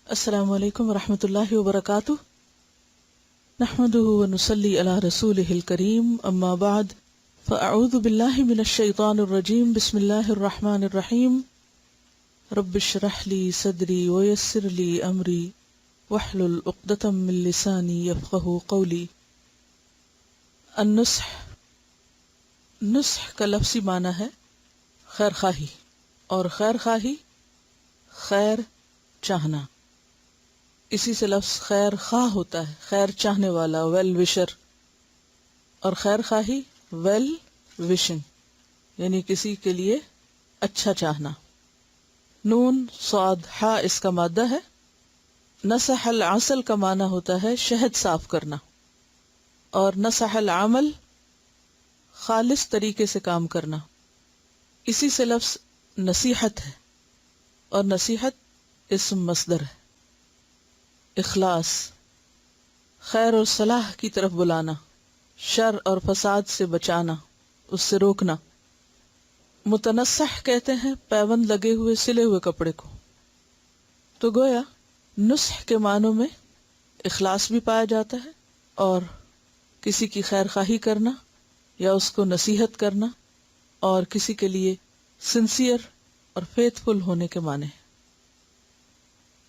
السلام علیکم ورحمۃ اللہ وبرکاتہ، نحمده ونصلی علی رسولہ الکریم، اما بعد فاعوذ باللہ من الشیطان الرجیم، بسم اللہ الرحمن الرحیم، رب اشرح لی صدری ویسر لی امری واحلل عقدۃ من لسانی یفقہوا قولی۔ النصح، نصح کا لفظی معنی ہے خیر خواہی، اور خیر خواہی خیر چاہنا، اسی سے لفظ خیر خواہ ہوتا ہے، خیر چاہنے والا، ویل وشر، اور خیر خواہی ویل وشنگ یعنی کسی کے لیے اچھا چاہنا۔ نون صاد ہا اس کا مادہ ہے۔ نصح العسل کا معنی ہوتا ہے شہد صاف کرنا، اور نصح العمل خالص طریقے سے کام کرنا، اسی سے لفظ نصیحت ہے، اور نصیحت اسم مصدر ہے۔ اخلاص، خیر اور صلاح کی طرف بلانا، شر اور فساد سے بچانا، اس سے روکنا۔ متنصح کہتے ہیں پیوند لگے ہوئے سلے ہوئے کپڑے کو۔ تو گویا نصح کے معنوں میں اخلاص بھی پایا جاتا ہے، اور کسی کی خیر خواہی کرنا یا اس کو نصیحت کرنا، اور کسی کے لیے سنسیئر اور فیتھفل ہونے کے معنی ہیں۔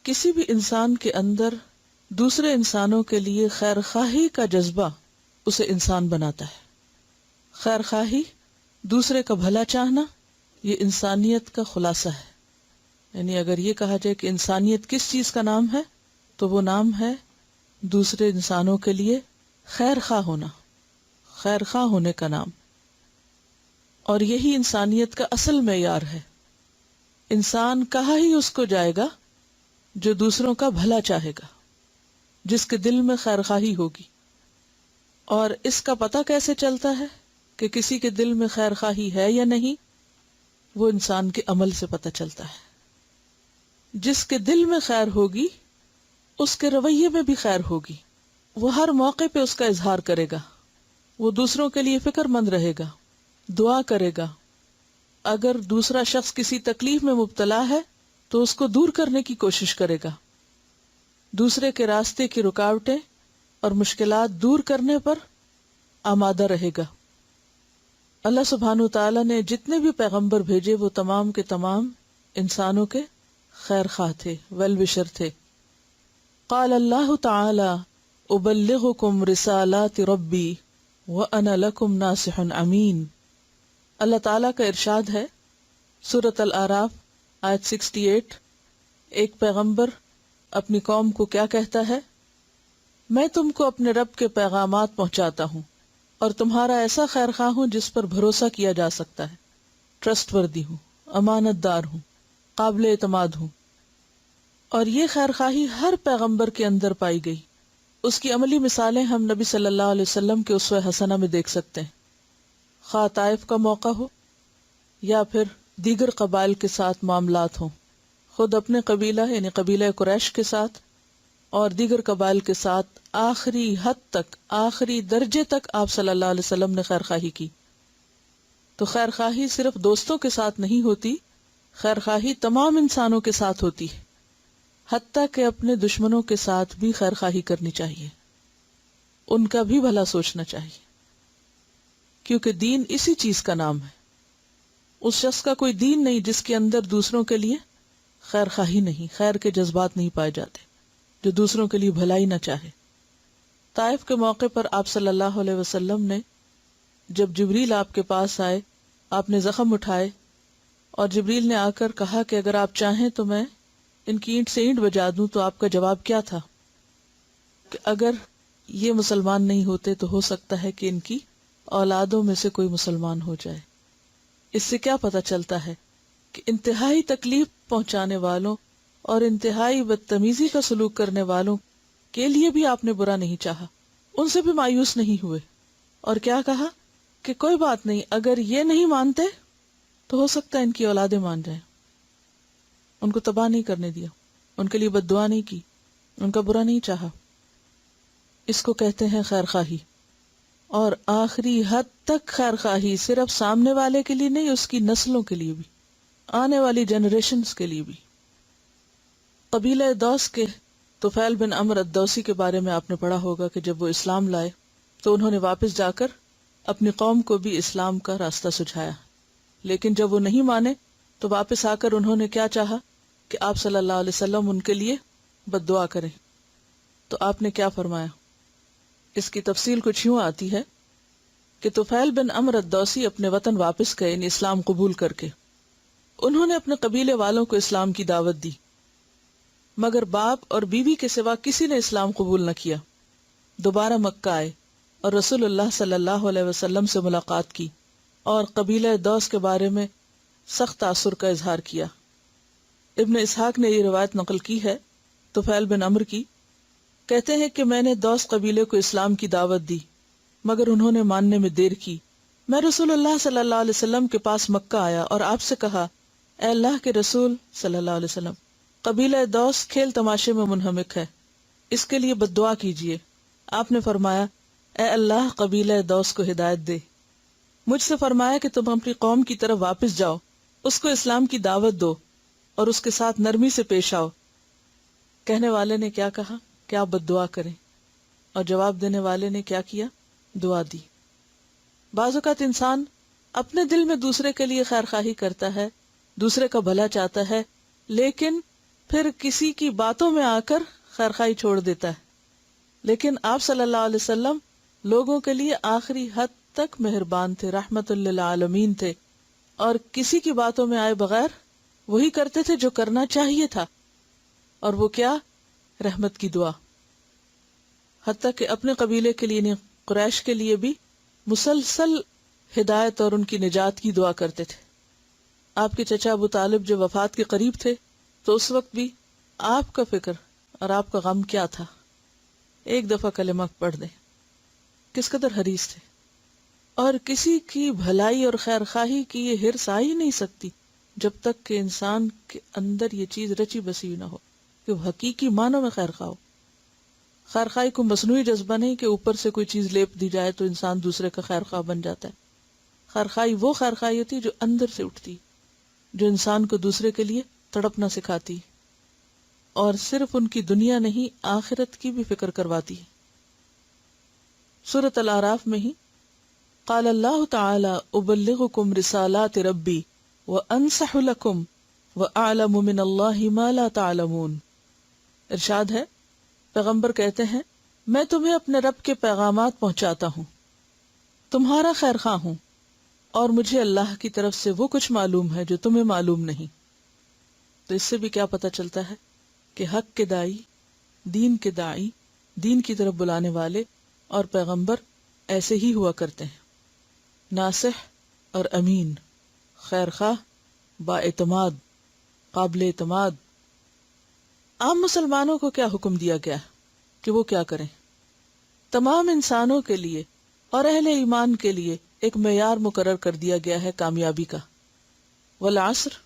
کسی بھی انسان کے اندر دوسرے انسانوں کے لیے خیر خواہی کا جذبہ اسے انسان بناتا ہے۔ خیر خواہی، دوسرے کا بھلا چاہنا، یہ انسانیت کا خلاصہ ہے۔ یعنی اگر یہ کہا جائے کہ انسانیت کس چیز کا نام ہے، تو وہ نام ہے دوسرے انسانوں کے لیے خیر خواہ ہونا، خیر خواہ ہونے کا نام۔ اور یہی انسانیت کا اصل معیار ہے۔ انسان کہا ہی اس کو جائے گا جو دوسروں کا بھلا چاہے گا، جس کے دل میں خیر خواہی ہوگی۔ اور اس کا پتہ کیسے چلتا ہے کہ کسی کے دل میں خیر خواہی ہے یا نہیں؟ وہ انسان کے عمل سے پتہ چلتا ہے۔ جس کے دل میں خیر ہوگی اس کے رویے میں بھی خیر ہوگی، وہ ہر موقع پہ اس کا اظہار کرے گا، وہ دوسروں کے لیے فکر مند رہے گا، دعا کرے گا۔ اگر دوسرا شخص کسی تکلیف میں مبتلا ہے تو اس کو دور کرنے کی کوشش کرے گا، دوسرے کے راستے کی رکاوٹیں اور مشکلات دور کرنے پر آمادہ رہے گا۔ اللہ سبحانہ وتعالی نے جتنے بھی پیغمبر بھیجے وہ تمام کے تمام انسانوں کے خیر خواہ تھے، ویل وشر تھے۔ قال اللہ تعالی ابلغکم رسالات ربی وانا لکم ناصح امین۔ اللہ تعالیٰ کا ارشاد ہے سورۃ الاعراف آیت 68، ایک پیغمبر اپنی قوم کو کیا کہتا ہے؟ میں تم کو اپنے رب کے پیغامات پہنچاتا ہوں، اور تمہارا ایسا خیر خواہ ہوں جس پر بھروسہ کیا جا سکتا ہے، ٹرسٹ وردی ہوں، امانت دار ہوں، قابل اعتماد ہوں۔ اور یہ خیر خواہی ہر پیغمبر کے اندر پائی گئی۔ اس کی عملی مثالیں ہم نبی صلی اللہ علیہ وسلم کے اسوہ حسنہ میں دیکھ سکتے ہیں، خواہ طائف کا موقع ہو یا پھر دیگر قبائل کے ساتھ معاملات ہوں، خود اپنے قبیلہ یعنی قبیلہ قریش کے ساتھ اور دیگر قبائل کے ساتھ، آخری حد تک، آخری درجے تک آپ صلی اللہ علیہ وسلم نے خیر خواہی کی۔ تو خیر خواہی صرف دوستوں کے ساتھ نہیں ہوتی، خیر خواہی تمام انسانوں کے ساتھ ہوتی ہے، حتیٰ کہ اپنے دشمنوں کے ساتھ بھی خیر خواہی کرنی چاہیے، ان کا بھی بھلا سوچنا چاہیے، کیونکہ دین اسی چیز کا نام ہے۔ اس شخص کا کوئی دین نہیں جس کے اندر دوسروں کے لیے خیر خواہی نہیں، خیر کے جذبات نہیں پائے جاتے، جو دوسروں کے لیے بھلائی نہ چاہے۔ طائف کے موقع پر آپ صلی اللہ علیہ وسلم نے جب جبریل آپ کے پاس آئے، آپ نے زخم اٹھائے، اور جبریل نے آ کر کہا کہ اگر آپ چاہیں تو میں ان کی اینٹ سے اینٹ بجا دوں، تو آپ کا جواب کیا تھا؟ کہ اگر یہ مسلمان نہیں ہوتے تو ہو سکتا ہے کہ ان کی اولادوں میں سے کوئی مسلمان ہو جائے۔ اس سے کیا پتہ چلتا ہے کہ انتہائی تکلیف پہنچانے والوں اور انتہائی بدتمیزی کا سلوک کرنے والوں کے لیے بھی آپ نے برا نہیں چاہا، ان سے بھی مایوس نہیں ہوئے، اور کیا کہا کہ کوئی بات نہیں، اگر یہ نہیں مانتے تو ہو سکتا ہے ان کی اولادیں مان جائیں۔ ان کو تباہ نہیں کرنے دیا، ان کے لیے بد دعا نہیں کی، ان کا برا نہیں چاہا۔ اس کو کہتے ہیں خیر خواہی، اور آخری حد تک خیر خواہی، صرف سامنے والے کے لیے نہیں، اس کی نسلوں کے لیے بھی، آنے والی جنریشنز کے لیے بھی۔ قبیلہ دوس کے طفیل بن عمرو الدوسی کے بارے میں آپ نے پڑھا ہوگا کہ جب وہ اسلام لائے تو انہوں نے واپس جا کر اپنی قوم کو بھی اسلام کا راستہ سجھایا، لیکن جب وہ نہیں مانے تو واپس آ کر انہوں نے کیا چاہا کہ آپ صلی اللہ علیہ وسلم ان کے لیے بد دعا کریں. تو آپ نے کیا فرمایا؟ اس کی تفصیل کچھ یوں آتی ہے کہ طفیل بن عمرو الدوسی اپنے وطن واپس گئے، یعنی اسلام قبول کر کے. انہوں نے اپنے قبیلے والوں کو اسلام کی دعوت دی، مگر باپ اور بیوی کے سوا کسی نے اسلام قبول نہ کیا. دوبارہ مکہ آئے اور رسول اللہ صلی اللہ علیہ وسلم سے ملاقات کی اور قبیلہ دوس کے بارے میں سخت تاثر کا اظہار کیا. ابن اسحاق نے یہ روایت نقل کی ہے طفیل بن عمرو کی، کہتے ہیں کہ میں نے دوس قبیلے کو اسلام کی دعوت دی مگر انہوں نے ماننے میں دیر کی. میں رسول اللہ صلی اللہ علیہ وسلم کے پاس مکہ آیا اور آپ سے کہا، اے اللہ کے رسول صلی اللہ علیہ وسلم، قبیلہ دوس کھیل تماشے میں منہمک ہے، اس کے لیے بد دعا کیجیے. آپ نے فرمایا، اے اللہ قبیلہ دوس کو ہدایت دے. مجھ سے فرمایا کہ تم اپنی قوم کی طرف واپس جاؤ، اس کو اسلام کی دعوت دو اور اس کے ساتھ نرمی سے پیش آؤ. کہنے والے نے کیا کہا کہ آپ بد دعا کریں، اور جواب دینے والے نے کیا کیا؟ دعا دی. بعض اوقات انسان اپنے دل میں دوسرے کے لیے خیر خواہی کرتا ہے، دوسرے کا بھلا چاہتا ہے، لیکن پھر کسی کی باتوں میں آ کر خیر خواہی چھوڑ دیتا ہے. لیکن آپ صلی اللہ علیہ وسلم لوگوں کے لیے آخری حد تک مہربان تھے، رحمت للعالمین تھے، اور کسی کی باتوں میں آئے بغیر وہی کرتے تھے جو کرنا چاہیے تھا. اور وہ کیا؟ رحمت کی دعا. حتیٰ کہ اپنے قبیلے کے لیے نہیں، قریش کے لیے بھی مسلسل ہدایت اور ان کی نجات کی دعا کرتے تھے. آپ کے چچا ابو طالب جو وفات کے قریب تھے تو اس وقت بھی آپ کا فکر اور آپ کا غم کیا تھا؟ ایک دفعہ کلمہ پڑھ دیں. کس قدر حریص تھے. اور کسی کی بھلائی اور خیر خواہی کی یہ ہرس آ ہی نہیں سکتی جب تک کہ انسان کے اندر یہ چیز رچی بسی نہ ہو کہ وہ حقیقی معنوں میں خیر خواہ ہو. خیر خواہی کو مصنوعی جذبہ نہیں کہ اوپر سے کوئی چیز لیپ دی جائے تو انسان دوسرے کا خیر خواہ بن جاتا ہے. خیر خواہی وہ خیر خواہی ہوتی جو اندر سے اٹھتی، جو انسان کو دوسرے کے لیے تڑپنا سکھاتی اور صرف ان کی دنیا نہیں آخرت کی بھی فکر کرواتی ہے. سورۃ الاعراف میں ہی قال اللہ تعالی ابلغکم رسالات ربی وانصح لکم واعلم من اللہ ما لا تعلمون. ارشاد ہے، پیغمبر کہتے ہیں میں تمہیں اپنے رب کے پیغامات پہنچاتا ہوں، تمہارا خیر خواہ ہوں، اور مجھے اللہ کی طرف سے وہ کچھ معلوم ہے جو تمہیں معلوم نہیں. تو اس سے بھی کیا پتہ چلتا ہے کہ حق کے دائی، دین کی طرف بلانے والے اور پیغمبر ایسے ہی ہوا کرتے ہیں، ناصح اور امین، خیر خواہ، با اعتماد، قابل اعتماد. عام مسلمانوں کو کیا حکم دیا گیا کہ وہ کیا کریں؟ تمام انسانوں کے لیے اور اہل ایمان کے لیے ایک معیار مقرر کر دیا گیا ہے کامیابی کا. والعصر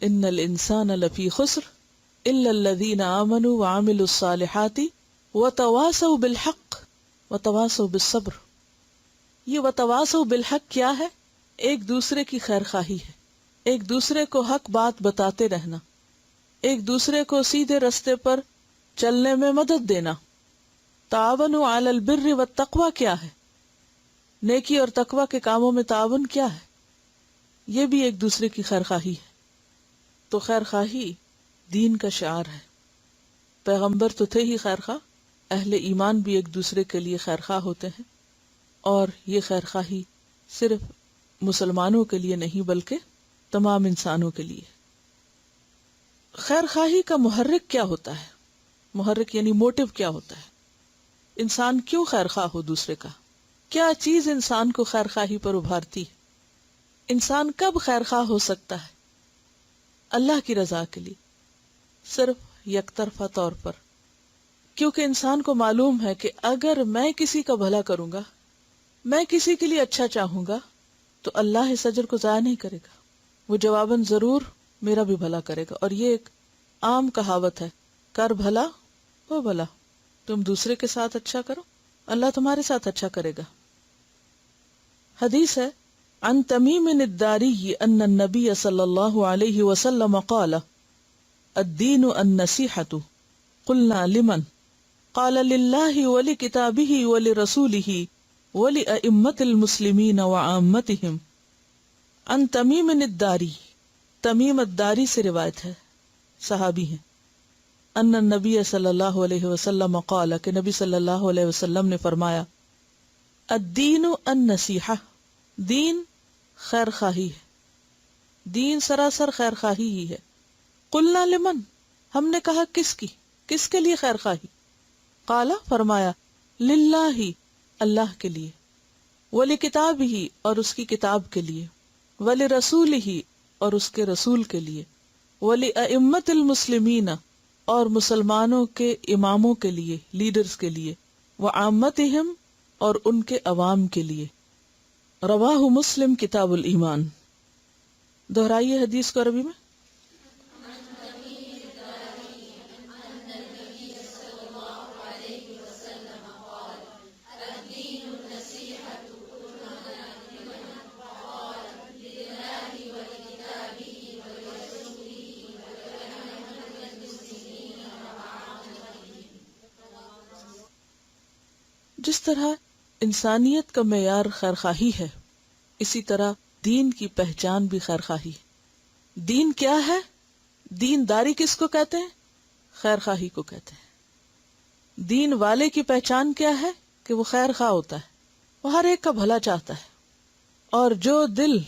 ان الانسان لفی خسر الا الذین آمنوا وعملوا الصالحات وتواصوا بالحق وتواصوا بالصبر. یہ وتواصوا بالحق کیا ہے؟ ایک دوسرے کی خیر خواہی ہے، ایک دوسرے کو حق بات بتاتے رہنا، ایک دوسرے کو سیدھے رستے پر چلنے میں مدد دینا. تعاونوا علی البر والتقوی کیا ہے؟ نیکی اور تقوی کے کاموں میں تعاون کیا ہے؟ یہ بھی ایک دوسرے کی خیر خواہی ہے. تو خیر خواہی دین کا شعار ہے. پیغمبر تو تھے ہی خیر خواہ، اہل ایمان بھی ایک دوسرے کے لیے خیر خواہ ہوتے ہیں، اور یہ خیر خواہی صرف مسلمانوں کے لیے نہیں بلکہ تمام انسانوں کے لیے. خیر خواہی کا محرک کیا ہوتا ہے؟ محرک یعنی موٹو کیا ہوتا ہے؟ انسان کیوں خیر خواہ ہو دوسرے کا؟ کیا چیز انسان کو خیر خواہی پر ابھارتی ہے؟ انسان کب خیر خواہ ہو سکتا ہے؟ اللہ کی رضا کے لیے، صرف یک طرفہ طور پر. کیونکہ انسان کو معلوم ہے کہ اگر میں کسی کا بھلا کروں گا، میں کسی کے لیے اچھا چاہوں گا، تو اللہ اس اجر کو ضائع نہیں کرے گا، وہ جواباً ضرور میرا بھی بھلا کرے گا. اور یہ ایک عام کہاوت ہے، کر بھلا ہو بھلا. تم دوسرے کے ساتھ اچھا کرو، اللہ تمہارے ساتھ اچھا کرے گا. حدیث ہے عن تمیم الداری ان النبی صلی اللہ علیہ وسلم قال الدین النصیحۃ قلنا لمن قال للہ ولکتابہ ولرسولہ ولأئمۃ المسلمین وعامتہم عن تمیم الداری، تمیم الداری سے روایت ہے، صحابی ہیں، ان النبی صلی اللہ علیہ وسلم قال، کہ نبی صلی اللہ علیہ وسلم نے فرمایا، الدین النصیحہ، دین خیر خواہی ہے، دین سراسر خیر خواہی ہی ہے۔ قلنا لمن، ہم نے کہا کس کی، کس کے لیے خیر خواہی؟ قال، فرمایا، للہ، اللہ کے لیے، ولکتابہ، اور اس کی کتاب کے لیے، ولرسولہ، اور اس کے رسول کے لیے، ولأئمۃ المسلمین، اور مسلمانوں کے اماموں کے لیے، لیڈرز کے لیے، وعامتہم، اور ان کے عوام کے لیے۔ رواہ مسلم کتاب الایمان۔ دہرائیے حدیث کو عربی میں۔ جس طرح انسانیت کا معیار خیر خواہی ہے، اسی طرح دین کی پہچان بھی خیر خواہی ہے۔ دین کیا ہے؟ دین داری کس کو کہتے ہیں؟ خیر خواہی کو کہتے ہیں۔ دین والے کی پہچان کیا ہے؟ کہ وہ خیر خواہ ہوتا ہے، وہ ہر ایک کا بھلا چاہتا ہے، اور جو دل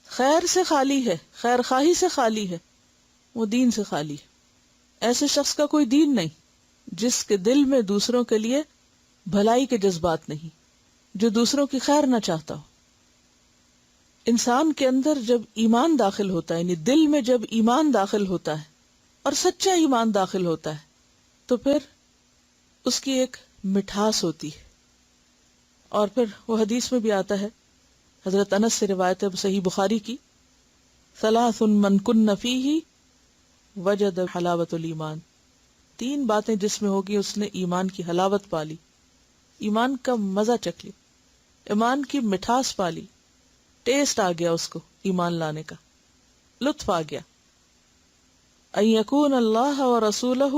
خیر سے خالی ہے، خیر خواہی سے خالی ہے، وہ دین سے خالی ہے۔ ایسے شخص کا کوئی دین نہیں جس کے دل میں دوسروں کے لیے بھلائی کے جذبات نہیں، جو دوسروں کی خیر نہ چاہتا ہو۔ انسان کے اندر جب ایمان داخل ہوتا ہے، یعنی دل میں جب ایمان داخل ہوتا ہے اور سچا ایمان داخل ہوتا ہے، تو پھر اس کی ایک مٹھاس ہوتی ہے۔ اور پھر وہ حدیث میں بھی آتا ہے، حضرت انس سے روایت ہے صحیح بخاری کی، ثلاث من کن فیہ وجد حلاوت الایمان، تین باتیں جس میں ہوگی اس نے ایمان کی حلاوت پالی، ایمان کا مزہ چکھ لی، ایمان کی مٹھاس پالی، ٹیسٹ آ گیا اس کو ایمان لانے کا، لطف آ گیا۔ ان یکون اللہ ورسولہ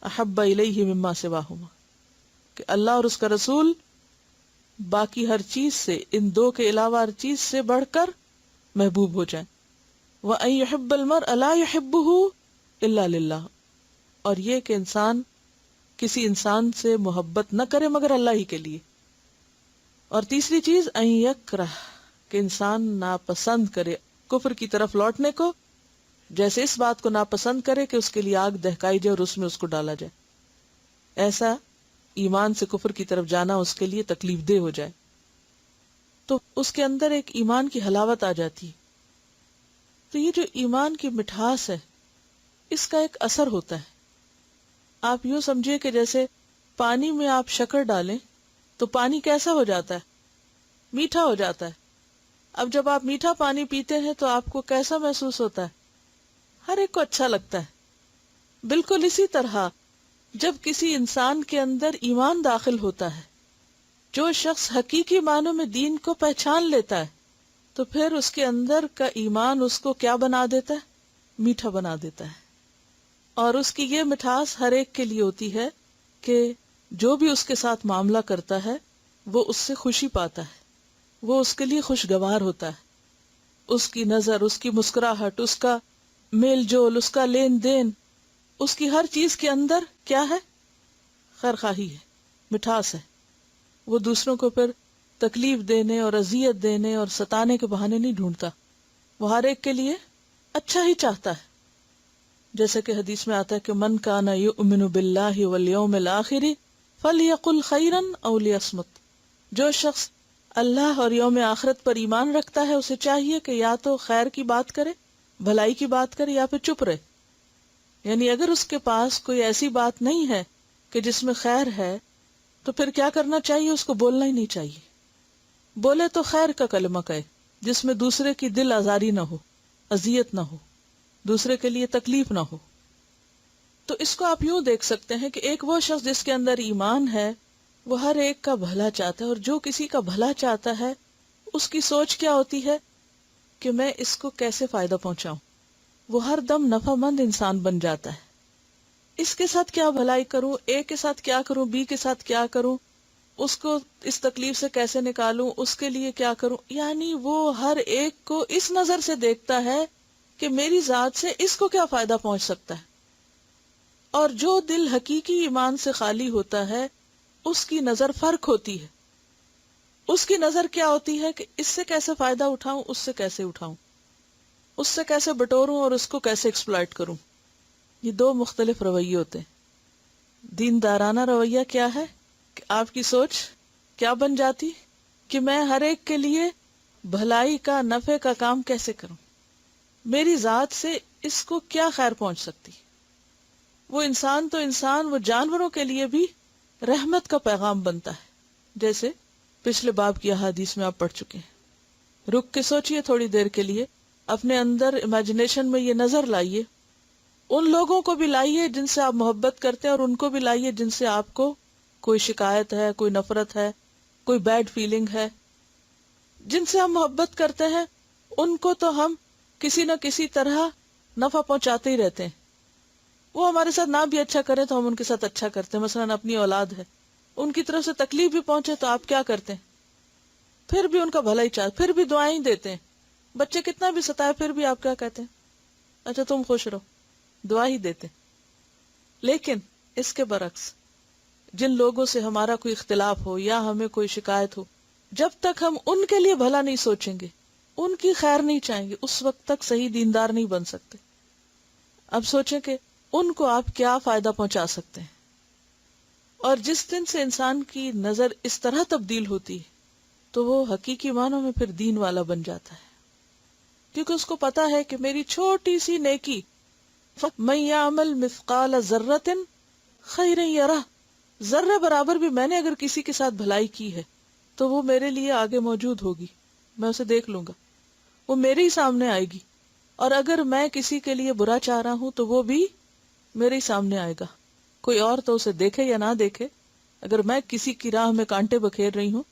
احب الیہ مما سواہما، کہ اللہ اور اس کا رسول باقی ہر چیز سے، ان دو کے علاوہ ہر چیز سے بڑھ کر محبوب ہو جائیں۔ وان یحب المرء لا یحبہ الا للہ، اور یہ کہ انسان کسی انسان سے محبت نہ کرے مگر اللہ ہی کے لیے۔ اور تیسری چیز ان یکرہ، کہ انسان ناپسند کرے کفر کی طرف لوٹنے کو، جیسے اس بات کو ناپسند کرے کہ اس کے لیے آگ دہکائی جائے اور اس میں اس کو ڈالا جائے، ایسا ایمان سے کفر کی طرف جانا اس کے لیے تکلیف دہ ہو جائے، تو اس کے اندر ایک ایمان کی حلاوت آ جاتی ہے۔ تو یہ جو ایمان کی مٹھاس ہے، اس کا ایک اثر ہوتا ہے۔ آپ یوں سمجھیے کہ جیسے پانی میں آپ شکر ڈالیں تو پانی کیسا ہو جاتا ہے؟ میٹھا ہو جاتا ہے۔ اب جب آپ میٹھا پانی پیتے ہیں تو آپ کو کیسا محسوس ہوتا ہے؟ ہر ایک کو اچھا لگتا ہے۔ بالکل اسی طرح جب کسی انسان کے اندر ایمان داخل ہوتا ہے، جو شخص حقیقی معنوں میں دین کو پہچان لیتا ہے، تو پھر اس کے اندر کا ایمان اس کو کیا بنا دیتا ہے؟ میٹھا بنا دیتا ہے۔ اور اس کی یہ مٹھاس ہر ایک کے لیے ہوتی ہے کہ جو بھی اس کے ساتھ معاملہ کرتا ہے وہ اس سے خوشی پاتا ہے، وہ اس کے لیے خوشگوار ہوتا ہے۔ اس کی نظر، اس کی مسکراہٹ، اس کا میل جول، اس کا لین دین، اس کی ہر چیز کے اندر کیا ہے؟ خیر خواہی ہے، مٹھاس ہے۔ وہ دوسروں کو پھر تکلیف دینے اور اذیت دینے اور ستانے کے بہانے نہیں ڈھونڈتا، وہ ہر ایک کے لیے اچھا ہی چاہتا ہے۔ جیسے کہ حدیث میں آتا ہے کہ من کان یؤمن باللہ والیوم الآخر فلیقل خیرا او لیصمت، جو شخص اللہ اور یوم آخرت پر ایمان رکھتا ہے اسے چاہیے کہ یا تو خیر کی بات کرے، بھلائی کی بات کرے، یا پھر چپ رہے۔ یعنی اگر اس کے پاس کوئی ایسی بات نہیں ہے کہ جس میں خیر ہے تو پھر کیا کرنا چاہیے؟ اس کو بولنا ہی نہیں چاہیے۔ بولے تو خیر کا کلمہ کہے جس میں دوسرے کی دل آزاری نہ ہو، اذیت نہ ہو، دوسرے کے لیے تکلیف نہ ہو۔ تو اس کو آپ یوں دیکھ سکتے ہیں کہ ایک وہ شخص جس کے اندر ایمان ہے وہ ہر ایک کا بھلا چاہتا ہے، اور جو کسی کا بھلا چاہتا ہے اس کی سوچ کیا ہوتی ہے کہ میں اس کو کیسے فائدہ پہنچاؤں، وہ ہر دم نفع مند انسان بن جاتا ہے. اس کے ساتھ کیا بھلائی کروں، اے کے ساتھ کیا کروں، بی کے ساتھ کیا کروں، اس کو اس تکلیف سے کیسے نکالوں، اس کے لیے کیا کروں. یعنی وہ ہر ایک کو اس نظر سے دیکھتا ہے کہ میری ذات سے اس کو کیا فائدہ پہنچ سکتا ہے. اور جو دل حقیقی ایمان سے خالی ہوتا ہے اس کی نظر فرق ہوتی ہے. اس کی نظر کیا ہوتی ہے کہ اس سے کیسے فائدہ اٹھاؤں، اس سے کیسے اٹھاؤں، اس سے کیسے بٹوروں اور اس کو کیسے ایکسپلائٹ کروں. یہ دو مختلف رویے ہوتے ہیں. دیندارانہ رویہ کیا ہے کہ آپ کی سوچ کیا بن جاتی کہ میں ہر ایک کے لیے بھلائی کا، نفع کا کام کیسے کروں، میری ذات سے اس کو کیا خیر پہنچ سکتی. وہ انسان تو انسان، وہ جانوروں کے لیے بھی رحمت کا پیغام بنتا ہے. جیسے پچھلے باب کی احادیث میں آپ پڑھ چکے ہیں. رک کے سوچئے تھوڑی دیر کے لیے، اپنے اندر امیجنیشن میں یہ نظر لائیے، ان لوگوں کو بھی لائیے جن سے آپ محبت کرتے ہیں، اور ان کو بھی لائیے جن سے آپ کو کوئی شکایت ہے، کوئی نفرت ہے، کوئی بیڈ فیلنگ ہے. جن سے ہم محبت کرتے ہیں ان کو تو ہم کسی نہ کسی طرح نفع پہنچاتے ہی رہتے ہیں. وہ ہمارے ساتھ نہ بھی اچھا کرے تو ہم ان کے ساتھ اچھا کرتے ہیں. مثلا اپنی اولاد ہے، ان کی طرف سے تکلیف بھی پہنچے تو آپ کیا کرتے ہیں؟ پھر بھی ان کا بھلا ہی چاہتے، پھر بھی دعائیں دیتے ہیں. بچے کتنا بھی ستائے پھر بھی آپ کیا کہتے ہیں؟ اچھا تم خوش رہو، دعا ہی دیتے. لیکن اس کے برعکس جن لوگوں سے ہمارا کوئی اختلاف ہو یا ہمیں کوئی شکایت ہو، جب تک ہم ان کے لیے بھلا نہیں سوچیں گے، ان کی خیر نہیں چاہیں گے، اس وقت تک صحیح دیندار نہیں بن سکتے. اب سوچیں کہ ان کو آپ کیا فائدہ پہنچا سکتے ہیں. اور جس دن سے انسان کی نظر اس طرح تبدیل ہوتی ہے تو وہ حقیقی معنوں میں پھر دین والا بن جاتا ہے. کیونکہ اس کو پتا ہے کہ میری چھوٹی سی نیکی، مَن یعمل مثقال ذرۃ خیرا یرہ، ذرے برابر بھی میں نے اگر کسی کے ساتھ بھلائی کی ہے تو وہ میرے لیے آگے موجود ہوگی، میں اسے دیکھ لوں گا، وہ میرے ہی سامنے آئے گی. اور اگر میں کسی کے لیے برا چاہ رہا ہوں تو وہ بھی میرے ہی سامنے آئے گا. کوئی اور تو اسے دیکھے یا نہ دیکھے، اگر میں کسی کی راہ میں کانٹے بکھیر رہی ہوں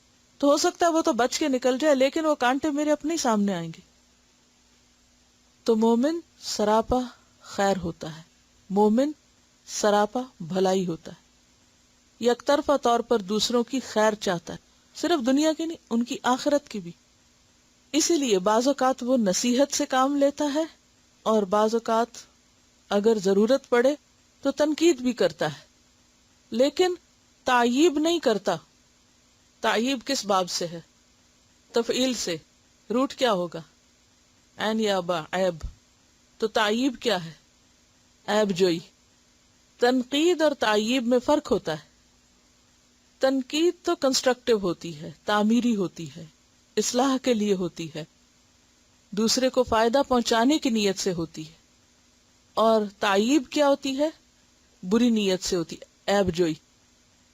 تو ہو سکتا ہے وہ تو بچ کے نکل جائے، لیکن وہ کانٹے میرے اپنے ہی سامنے آئیں گے. تو مومن سراپا خیر ہوتا ہے، مومن سراپا بھلائی ہوتا ہے، یک طرفہ طور پر دوسروں کی خیر چاہتا ہے، صرف دنیا کی نہیں، ان کی آخرت کی بھی. اسی لیے بعض اوقات وہ نصیحت سے کام لیتا ہے، اور بعض اوقات اگر ضرورت پڑے تو تنقید بھی کرتا ہے، لیکن تعییب نہیں کرتا. تعییب کس باب سے ہے؟ تفعیل سے. روٹ کیا ہوگا؟ عین یا با، عیب. تو تعییب کیا ہے؟ عیب جوئی. تنقید اور تعییب میں فرق ہوتا ہے. تنقید تو کنسٹرکٹیو ہوتی ہے، تعمیری ہوتی ہے، اصلاح کے لیے ہوتی ہے، دوسرے کو فائدہ پہنچانے کی نیت سے ہوتی ہے. اور تعییب کیا ہوتی ہے؟ بری نیت سے ہوتی ہے، عیب جوئی،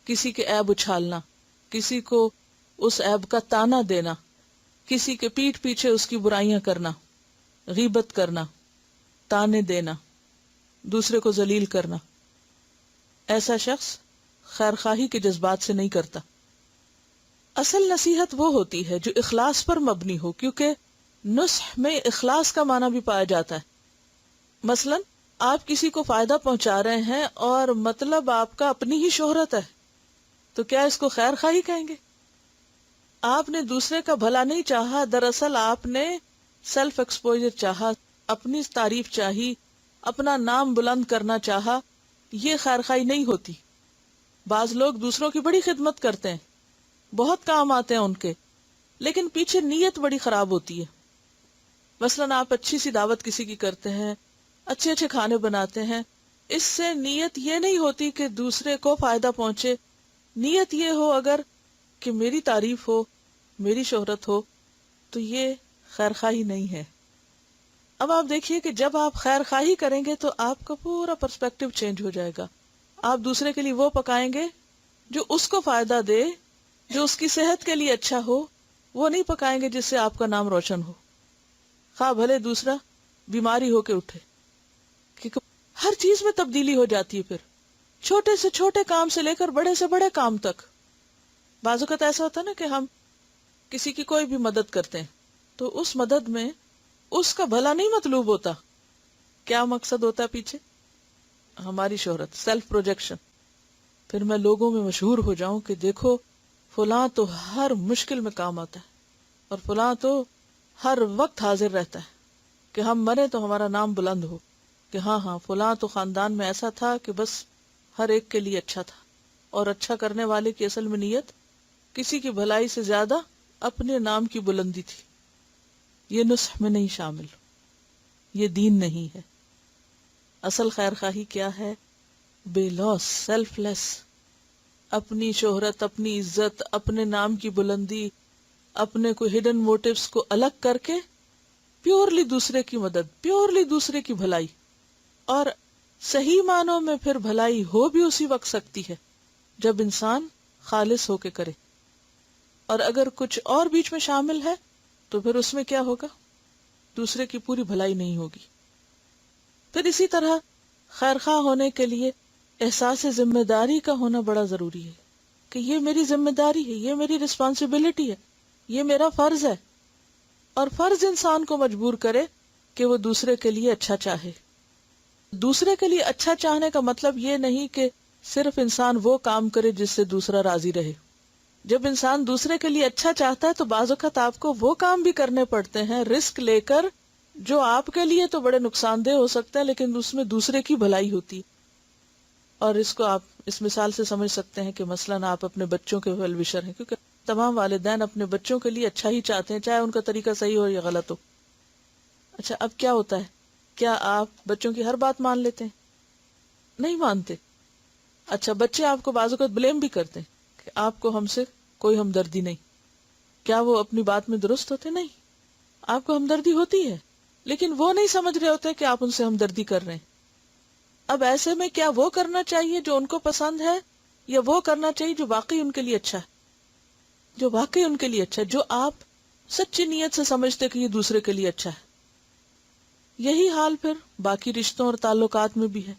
کسی کے عیب اچھالنا، کسی کو اس عیب کا تانا دینا، کسی کے پیٹھ پیچھے اس کی برائیاں کرنا، غیبت کرنا، تانے دینا، دوسرے کو ذلیل کرنا. ایسا شخص خیرخواہی کے جذبات سے نہیں کرتا. اصل نصیحت وہ ہوتی ہے جو اخلاص پر مبنی ہو، کیونکہ نصح میں اخلاص کا معنی بھی پایا جاتا ہے. مثلا آپ کسی کو فائدہ پہنچا رہے ہیں اور مطلب آپ کا اپنی ہی شہرت ہے، تو کیا اس کو خیر خواہی کہیں گے؟ آپ نے دوسرے کا بھلا نہیں چاہا، دراصل آپ نے سیلف ایکسپوجر چاہا، اپنی تعریف چاہی، اپنا نام بلند کرنا چاہا. یہ خیر خواہی نہیں ہوتی. بعض لوگ دوسروں کی بڑی خدمت کرتے ہیں، بہت کام آتے ہیں ان کے، لیکن پیچھے نیت بڑی خراب ہوتی ہے. مثلا آپ اچھی سی دعوت کسی کی کرتے ہیں، اچھے اچھے کھانے بناتے ہیں، اس سے نیت یہ نہیں ہوتی کہ دوسرے کو فائدہ پہنچے. نیت یہ ہو اگر کہ میری تعریف ہو، میری شہرت ہو، تو یہ خیر خواہی نہیں ہے. اب آپ دیکھیے کہ جب آپ خیر خواہی کریں گے تو آپ کا پورا پرسپیکٹیو چینج ہو جائے گا. آپ دوسرے کے لیے وہ پکائیں گے جو اس کو فائدہ دے، جو اس کی صحت کے لیے اچھا ہو، وہ نہیں پکائیں گے جس سے آپ کا نام روشن ہو، خواہ بھلے دوسرا بیماری ہو کے اٹھے. کیونکہ ہر چیز میں تبدیلی ہو جاتی ہے، پھر چھوٹے سے چھوٹے کام سے لے کر بڑے سے بڑے کام تک. بعض اوقات ایسا ہوتا ہے نا کہ ہم کسی کی کوئی بھی مدد کرتے ہیں تو اس مدد میں اس کا بھلا نہیں مطلوب ہوتا، کیا مقصد ہوتا ہے پیچھے؟ ہماری شہرت، سیلف پروجیکشن. پھر میں لوگوں میں مشہور ہو جاؤں کہ دیکھو فلاں تو ہر مشکل میں کام آتا ہے اور فلاں تو ہر وقت حاضر رہتا ہے، کہ ہم مرے تو ہمارا نام بلند ہو کہ ہاں فلاں تو خاندان میں ایسا تھا کہ بس ہر ایک کے لیے اچھا تھا. اور اچھا کرنے والے کی اصل میں نیت کسی کی بھلائی سے زیادہ اپنے نام کی بلندی تھی. یہ نصح میں نہیں شامل، یہ دین نہیں ہے. اصل خیر خواہی کیا ہے؟ بے لوس، سیلف لیس، اپنی شہرت، اپنی عزت، اپنے نام کی بلندی، اپنے کوئی ہڈن موٹیوز کو الگ کر کے پیورلی دوسرے کی مدد، پیورلی دوسرے کی بھلائی. اور صحیح معنوں میں پھر بھلائی ہو بھی اسی وقت سکتی ہے جب انسان خالص ہو کے کرے. اور اگر کچھ اور بیچ میں شامل ہے تو پھر اس میں کیا ہوگا؟ دوسرے کی پوری بھلائی نہیں ہوگی. پھر اسی طرح خیر خواہ ہونے کے لیے احساس ذمہ داری کا ہونا بڑا ضروری ہے کہ یہ میری ذمہ داری ہے، یہ میری رسپانسبلٹی ہے، یہ میرا فرض ہے. اور فرض انسان کو مجبور کرے کہ وہ دوسرے کے لیے اچھا چاہے. دوسرے کے لیے اچھا چاہنے کا مطلب یہ نہیں کہ صرف انسان وہ کام کرے جس سے دوسرا راضی رہے. جب انسان دوسرے کے لیے اچھا چاہتا ہے تو بعض اوقات آپ کو وہ کام بھی کرنے پڑتے ہیں رسک لے کر جو آپ کے لیے تو بڑے نقصان دہ ہو سکتا ہے لیکن اس میں دوسرے کی بھلائی ہوتی ہے. اور اس کو آپ اس مثال سے سمجھ سکتے ہیں کہ مثلاً آپ اپنے بچوں کے ویل وشر ہیں، کیونکہ تمام والدین اپنے بچوں کے لیے اچھا ہی چاہتے ہیں چاہے ان کا طریقہ صحیح ہو یا غلط ہو. اچھا اب کیا ہوتا ہے؟ کیا آپ بچوں کی ہر بات مان لیتے ہیں؟ نہیں مانتے. اچھا بچے آپ کو بعض اوقات بلیم بھی کرتے ہیں کہ آپ کو ہم سے کوئی ہمدردی نہیں. کیا وہ اپنی بات میں درست ہوتے؟ نہیں، آپ کو ہمدردی ہوتی ہے لیکن وہ نہیں سمجھ رہے ہوتے کہ آپ ان سے ہمدردی کر رہے ہیں. اب ایسے میں کیا وہ کرنا چاہیے جو ان کو پسند ہے یا وہ کرنا چاہیے جو واقعی ان کے لیے اچھا ہے؟ جو واقعی ان کے لیے اچھا ہے، جو آپ سچی نیت سے سمجھتے کہ یہ دوسرے کے لیے اچھا ہے. یہی حال پھر باقی رشتوں اور تعلقات میں بھی ہے.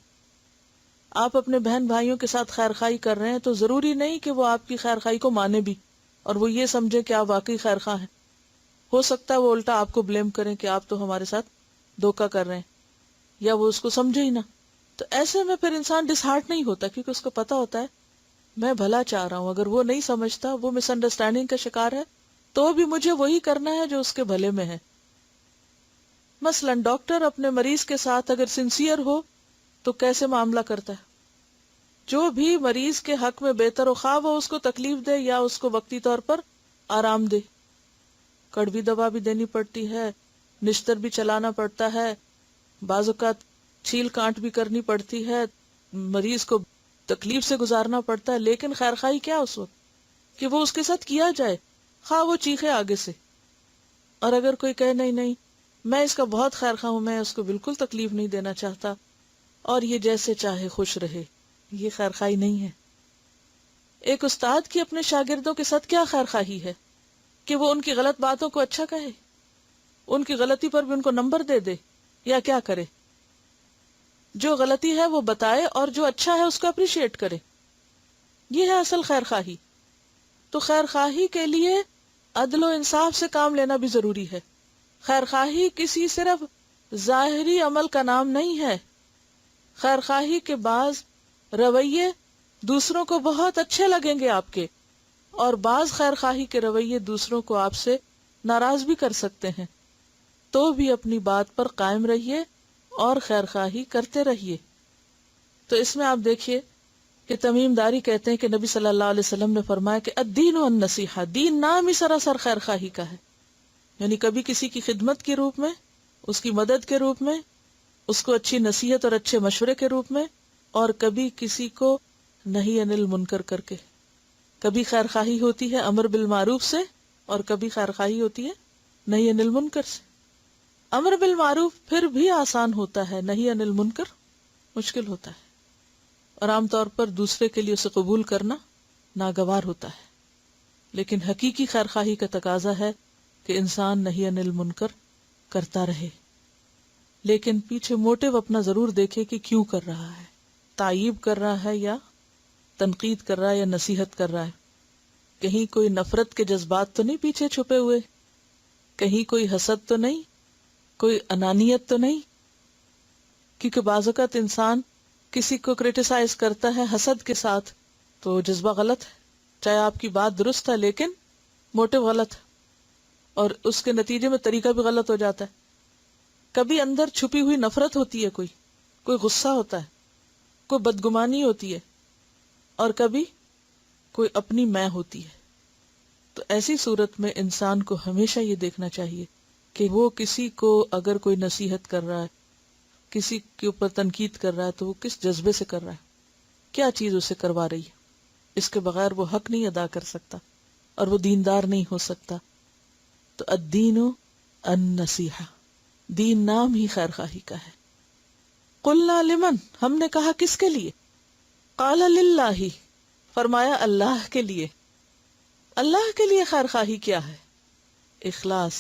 آپ اپنے بہن بھائیوں کے ساتھ خیر خواہی کر رہے ہیں تو ضروری نہیں کہ وہ آپ کی خیر خواہی کو مانے بھی اور وہ یہ سمجھے کہ آپ واقعی خیر خواہ ہیں. ہو سکتا ہے وہ الٹا آپ کو بلیم کریں کہ آپ تو ہمارے ساتھ دھوکہ کر رہے ہیں یا وہ اس کو سمجھے ہی نہ. تو ایسے میں پھر انسان ڈس ہارٹ نہیں ہوتا کیونکہ اس کو پتا ہوتا ہے میں بھلا چاہ رہا ہوں. اگر وہ نہیں سمجھتا، وہ مس انڈرسٹینڈنگ کا شکار ہے تو بھی مجھے وہی کرنا ہے جو اس کے بھلے میں ہے. مثلا ڈاکٹر اپنے مریض کے ساتھ اگر سنسیئر ہو تو کیسے معاملہ کرتا ہے؟ جو بھی مریض کے حق میں بہتر ہو، خواہ وہ اس کو تکلیف دے یا اس کو وقتی طور پر آرام دے. کڑوی دوا بھی دینی پڑتی ہے، نشتر بھی چلانا پڑتا ہے، بعض اوقات چھیل کانٹ بھی کرنی پڑتی ہے، مریض کو تکلیف سے گزارنا پڑتا ہے، لیکن خیر خواہی کیا اس وقت کہ وہ اس کے ساتھ کیا جائے خواہ وہ چیخے آگے سے. اور اگر کوئی کہے نہیں میں اس کا بہت خیر خواہ ہوں، میں اس کو بالکل تکلیف نہیں دینا چاہتا اور یہ جیسے چاہے خوش رہے، یہ خیر خواہی نہیں ہے. ایک استاد کی اپنے شاگردوں کے ساتھ کیا خیر خواہی ہے کہ وہ ان کی غلط باتوں کو اچھا کہے، ان کی غلطی پر بھی ان کو نمبر دے دے، یا کیا کرے؟ جو غلطی ہے وہ بتائے اور جو اچھا ہے اس کو اپریشیٹ کرے. یہ ہے اصل خیر خواہی. تو خیر خواہی کے لیے عدل و انصاف سے کام لینا بھی ضروری ہے. خیر خواہی کسی صرف ظاہری عمل کا نام نہیں ہے. خیر خواہی کے بعض رویے دوسروں کو بہت اچھے لگیں گے آپ کے، اور بعض خیر خواہی کے رویے دوسروں کو آپ سے ناراض بھی کر سکتے ہیں. تو بھی اپنی بات پر قائم رہیے اور خیر خواہی کرتے رہیے. تو اس میں آپ دیکھیے کہ تمیم داری کہتے ہیں کہ نبی صلی اللہ علیہ وسلم نے فرمایا کہ الدین والنصیحہ، دین نام ہی سراسر خیر خواہی کا ہے. یعنی کبھی کسی کی خدمت کے روپ میں، اس کی مدد کے روپ میں، اس کو اچھی نصیحت اور اچھے مشورے کے روپ میں، اور کبھی کسی کو نہی عن المنکر کر کے. کبھی خیر خواہی ہوتی ہے امر بالمعروف سے اور کبھی خیر خواہی ہوتی ہے نہی عن المنکر سے. امر بالمعروف پھر بھی آسان ہوتا ہے، نہی عن المنکر مشکل ہوتا ہے، اور عام طور پر دوسرے کے لیے اسے قبول کرنا ناگوار ہوتا ہے. لیکن حقیقی خیر خواہی کا تقاضا ہے کہ انسان نہی عن المنکر کرتا رہے، لیکن پیچھے موٹیو اپنا ضرور دیکھے کہ کیوں کر رہا ہے. تعیب کر رہا ہے یا تنقید کر رہا ہے یا نصیحت کر رہا ہے. کہیں کوئی نفرت کے جذبات تو نہیں پیچھے چھپے ہوئے، کہیں کوئی حسد تو نہیں، کوئی انانیت تو نہیں. کیونکہ بعض اوقات انسان کسی کو کرٹیسائز کرتا ہے حسد کے ساتھ تو جذبہ غلط ہے، چاہے آپ کی بات درست ہے لیکن موٹو غلط ہے، اور اس کے نتیجے میں طریقہ بھی غلط ہو جاتا ہے۔ کبھی اندر چھپی ہوئی نفرت ہوتی ہے، کوئی غصہ ہوتا ہے، کوئی بدگمانی ہوتی ہے، اور کبھی کوئی اپنی میں ہوتی ہے۔ تو ایسی صورت میں انسان کو ہمیشہ یہ دیکھنا چاہیے کہ وہ کسی کو اگر کوئی نصیحت کر رہا ہے، کسی کے اوپر تنقید کر رہا ہے، تو وہ کس جذبے سے کر رہا ہے، کیا چیز اسے کروا رہی ہے۔ اس کے بغیر وہ حق نہیں ادا کر سکتا اور وہ دیندار نہیں ہو سکتا۔ تو الدین النصیحہ، دین نام ہی خیر خواہی کا ہے۔ قلنا لمن، ہم نے کہا کس کے لیے؟ قال للہ، فرمایا اللہ کے لیے۔ اللہ کے لیے خیر خواہی کیا ہے؟ اخلاص،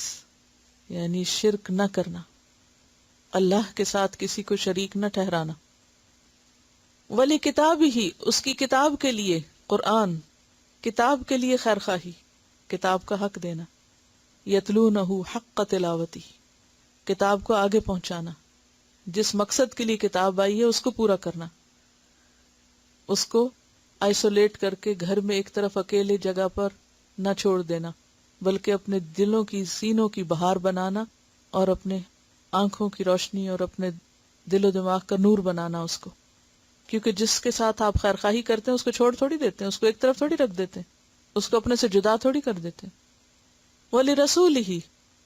یعنی شرک نہ کرنا، اللہ کے ساتھ کسی کو شریک نہ ٹھہرانا۔ ولی کتاب ہی، اس کی کتاب کے لیے، قرآن کتاب کے لیے خیر خواہی، کتاب کا حق دینا۔ یتلونہ حق تلاوتی، کتاب کو آگے پہنچانا، جس مقصد کے لیے کتاب آئی ہے اس کو پورا کرنا، اس کو آئسولیٹ کر کے گھر میں ایک طرف اکیلے جگہ پر نہ چھوڑ دینا، بلکہ اپنے دلوں کی، سینوں کی بہار بنانا، اور اپنے آنکھوں کی روشنی اور اپنے دل و دماغ کا نور بنانا اس کو۔ کیونکہ جس کے ساتھ آپ خیر خواہی کرتے ہیں اس کو چھوڑ تھوڑی دیتے ہیں، اس کو ایک طرف تھوڑی رکھ دیتے ہیں، اس کو اپنے سے جدا تھوڑی کر دیتے ہیں۔ ولی رسول ہی،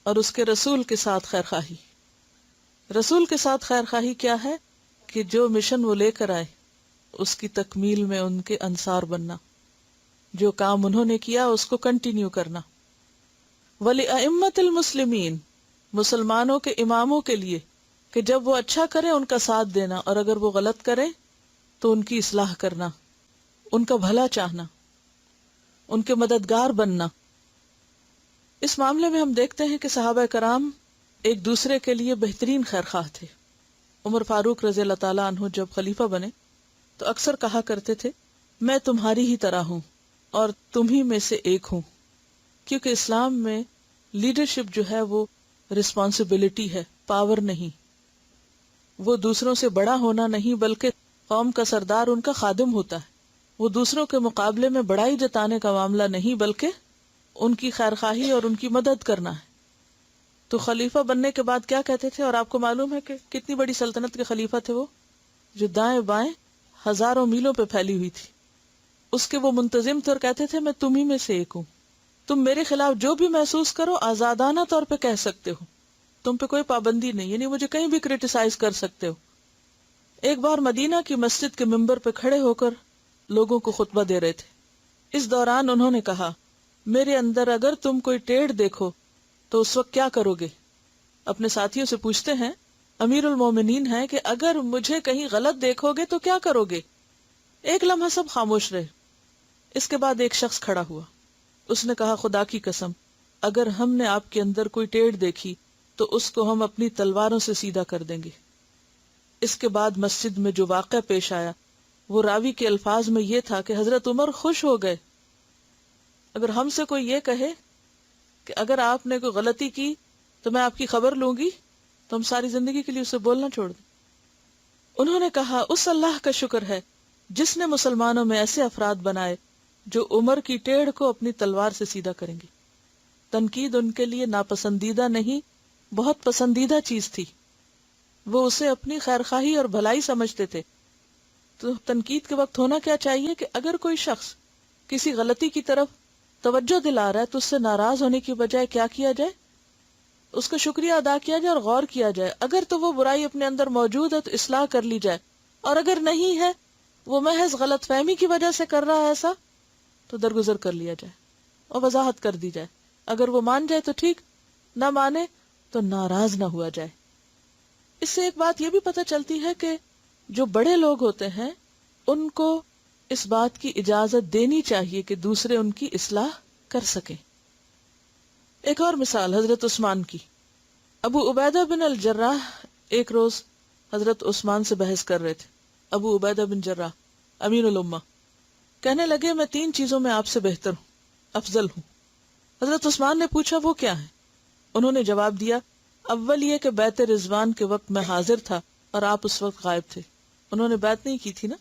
اور اس کے رسول کے ساتھ خیر خواہی۔ رسول کے ساتھ خیر خواہی کیا ہے؟ کہ جو مشن وہ لے کر آئے اس کی تکمیل میں ان کے انصار بننا، جو کام انہوں نے کیا اس کو کنٹینیو کرنا۔ ولی ائمۃ المسلمین، مسلمانوں کے اماموں کے لیے، کہ جب وہ اچھا کرے ان کا ساتھ دینا، اور اگر وہ غلط کرے تو ان کی اصلاح کرنا، ان کا بھلا چاہنا، ان کے مددگار بننا۔ اس معاملے میں ہم دیکھتے ہیں کہ صحابہ کرام ایک دوسرے کے لیے بہترین خیر خواہ تھے۔ عمر فاروق رضی اللہ تعالیٰ عنہ جب خلیفہ بنے تو اکثر کہا کرتے تھے، میں تمہاری ہی طرح ہوں اور تم ہی میں سے ایک ہوں، کیونکہ اسلام میں لیڈرشپ جو ہے وہ رسپانسبلٹی ہے، پاور نہیں، وہ دوسروں سے بڑا ہونا نہیں، بلکہ قوم کا سردار ان کا خادم ہوتا ہے۔ وہ دوسروں کے مقابلے میں بڑائی جتانے کا معاملہ نہیں، بلکہ ان کی خیر خواہی اور ان کی مدد کرنا ہے۔ تو خلیفہ بننے کے بعد کیا کہتے تھے؟ اور آپ کو معلوم ہے کہ کتنی بڑی سلطنت کے خلیفہ تھے وہ، جو دائیں بائیں ہزاروں میلوں پہ پھیلی ہوئی تھی۔ اس کے وہ منتظم تھے اور کہتے تھے، میں تم ہی میں سے ایک ہوں، تم میرے خلاف جو بھی محسوس کرو آزادانہ طور پہ کہہ سکتے ہو، تم پہ کوئی پابندی نہیں، یعنی مجھے کہیں بھی کرٹیسائز کر سکتے ہو۔ ایک بار مدینہ کی مسجد کے ممبر پہ کھڑے ہو کر لوگوں کو خطبہ دے رہے تھے۔ اس دوران انہوں نے کہا، میرے اندر اگر تم کوئی ٹیڑھ دیکھو تو اس وقت کیا کرو گے؟ اپنے ساتھیوں سے پوچھتے ہیں، امیر المومنین ہیں، کہ اگر مجھے کہیں غلط دیکھو گے تو کیا کرو گے؟ ایک لمحہ سب خاموش رہے۔ اس کے بعد ایک شخص کھڑا ہوا، اس نے کہا، خدا کی قسم، اگر ہم نے آپ کے اندر کوئی ٹیڑھ دیکھی تو اس کو ہم اپنی تلواروں سے سیدھا کر دیں گے۔ اس کے بعد مسجد میں جو واقعہ پیش آیا وہ راوی کے الفاظ میں یہ تھا کہ حضرت عمر خوش ہو گئے۔ اگر ہم سے کوئی یہ کہے کہ اگر آپ نے کوئی غلطی کی تو میں آپ کی خبر لوں گی، تو ہم ساری زندگی کے لیے اسے بولنا چھوڑ دیں۔ انہوں نے کہا، اس اللہ کا شکر ہے جس نے مسلمانوں میں ایسے افراد بنائے جو عمر کی ٹیڑھ کو اپنی تلوار سے سیدھا کریں گے۔ تنقید ان کے لیے ناپسندیدہ نہیں، بہت پسندیدہ چیز تھی، وہ اسے اپنی خیرخواہی اور بھلائی سمجھتے تھے۔ تو تنقید کے وقت ہونا کیا چاہیے کہ اگر کوئی شخص کسی غلطی کی طرف توجہ دلا رہا ہے تو اس سے ناراض ہونے کی بجائے کیا کیا جائے؟ اس کا شکریہ ادا کیا جائے اور غور کیا جائے۔ اگر تو وہ برائی اپنے اندر موجود ہے تو اصلاح کر لی جائے، اور اگر نہیں ہے، وہ محض غلط فہمی کی وجہ سے کر رہا ہے ایسا، تو درگزر کر لیا جائے اور وضاحت کر دی جائے۔ اگر وہ مان جائے تو ٹھیک، نہ مانے تو ناراض نہ ہوا جائے۔ اس سے ایک بات یہ بھی پتہ چلتی ہے کہ جو بڑے لوگ ہوتے ہیں ان کو اس بات کی اجازت دینی چاہیے کہ دوسرے ان کی اصلاح کر سکیں۔ ایک اور مثال حضرت عثمان کی۔ ابو عبیدہ بن الجراح ایک روز حضرت عثمان سے بحث کر رہے تھے۔ ابو عبیدہ بن جراح امین الامہ کہنے لگے، میں 3 چیزوں میں آپ سے بہتر ہوں، افضل ہوں۔ حضرت عثمان نے پوچھا، وہ کیا ہے؟ انہوں نے جواب دیا، اول یہ کہ بیت رضوان کے وقت میں حاضر تھا اور آپ اس وقت غائب تھے، انہوں نے بیعت نہیں کی تھی نا.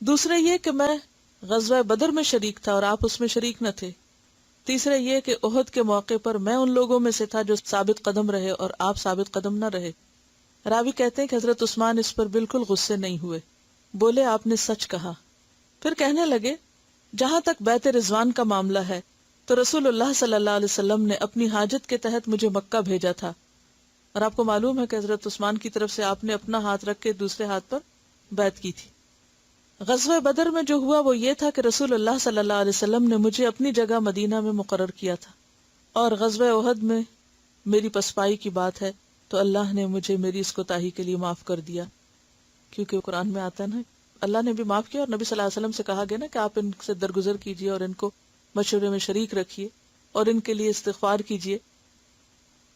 دوسرا یہ کہ میں غزوہ بدر میں شریک تھا اور آپ اس میں شریک نہ تھے. تیسرا یہ کہ احد کے موقع پر میں ان لوگوں میں سے تھا جو ثابت قدم رہے اور آپ ثابت قدم نہ رہے. راوی کہتے ہیں کہ حضرت عثمان اس پر بالکل غصے نہیں ہوئے، بولے آپ نے سچ کہا. پھر کہنے لگے جہاں تک بیعت رضوان کا معاملہ ہے تو رسول اللہ صلی اللہ علیہ وسلم نے اپنی حاجت کے تحت مجھے مکہ بھیجا تھا، اور آپ کو معلوم ہے کہ حضرت عثمان کی طرف سے آپ نے اپنا ہاتھ رکھ کے دوسرے ہاتھ پر بیعت کی تھی. غزوہ بدر میں جو ہوا وہ یہ تھا کہ رسول اللہ صلی اللہ علیہ وسلم نے مجھے اپنی جگہ مدینہ میں مقرر کیا تھا، اور غزوہ احد میں میری پسپائی کی بات ہے تو اللہ نے مجھے میری اس کوتاہی کے لیے معاف کر دیا. کیونکہ قرآن میں آتا ہے نا اللہ نے بھی معاف کیا، اور نبی صلی اللہ علیہ وسلم سے کہا گیا نا کہ آپ ان سے درگزر کیجیے اور ان کو مشورے میں شریک رکھیے اور ان کے لیے استغفار کیجیے.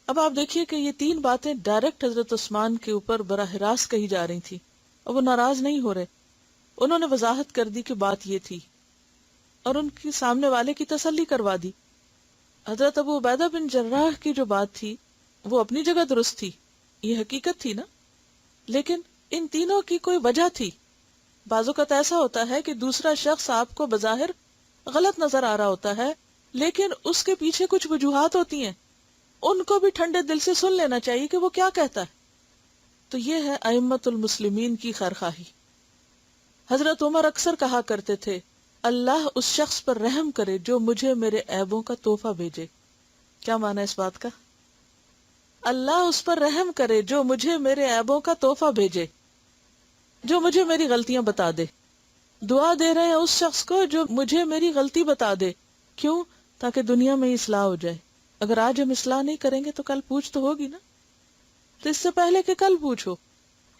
اب آپ دیکھیے کہ یہ تین باتیں ڈائریکٹ حضرت عثمان کے اوپر براہ راست کہی جا رہی تھی اور وہ ناراض نہیں ہو رہے. انہوں نے وضاحت کر دی کہ بات یہ تھی اور ان کی سامنے والے کی تسلی کروا دی. حضرت ابو عبیدہ بن جراح کی جو بات تھی وہ اپنی جگہ درست تھی، یہ حقیقت تھی نا، لیکن ان تینوں کی کوئی وجہ تھی. بعض اوقات ایسا ہوتا ہے کہ دوسرا شخص آپ کو بظاہر غلط نظر آ رہا ہوتا ہے لیکن اس کے پیچھے کچھ وجوہات ہوتی ہیں، ان کو بھی ٹھنڈے دل سے سن لینا چاہیے کہ وہ کیا کہتا ہے. تو یہ ہے ائمۃ المسلمین کی خیرخواہی. حضرت عمر اکثر کہا کرتے تھے اللہ اس شخص پر رحم کرے جو مجھے میرے عیبوں کا تحفہ بھیجے. کیا معنی ہے اس بات کا؟ اللہ اس پر رحم کرے جو مجھے میرے عیبوں کا تحفہ بھیجے، جو مجھے میری غلطیاں بتا دے. دعا دے رہے ہیں اس شخص کو جو مجھے میری غلطی بتا دے. کیوں؟ تاکہ دنیا میں اصلاح ہو جائے. اگر آج ہم اصلاح نہیں کریں گے تو کل پوچھ تو ہوگی نا. تو اس سے پہلے کہ کل پوچھو،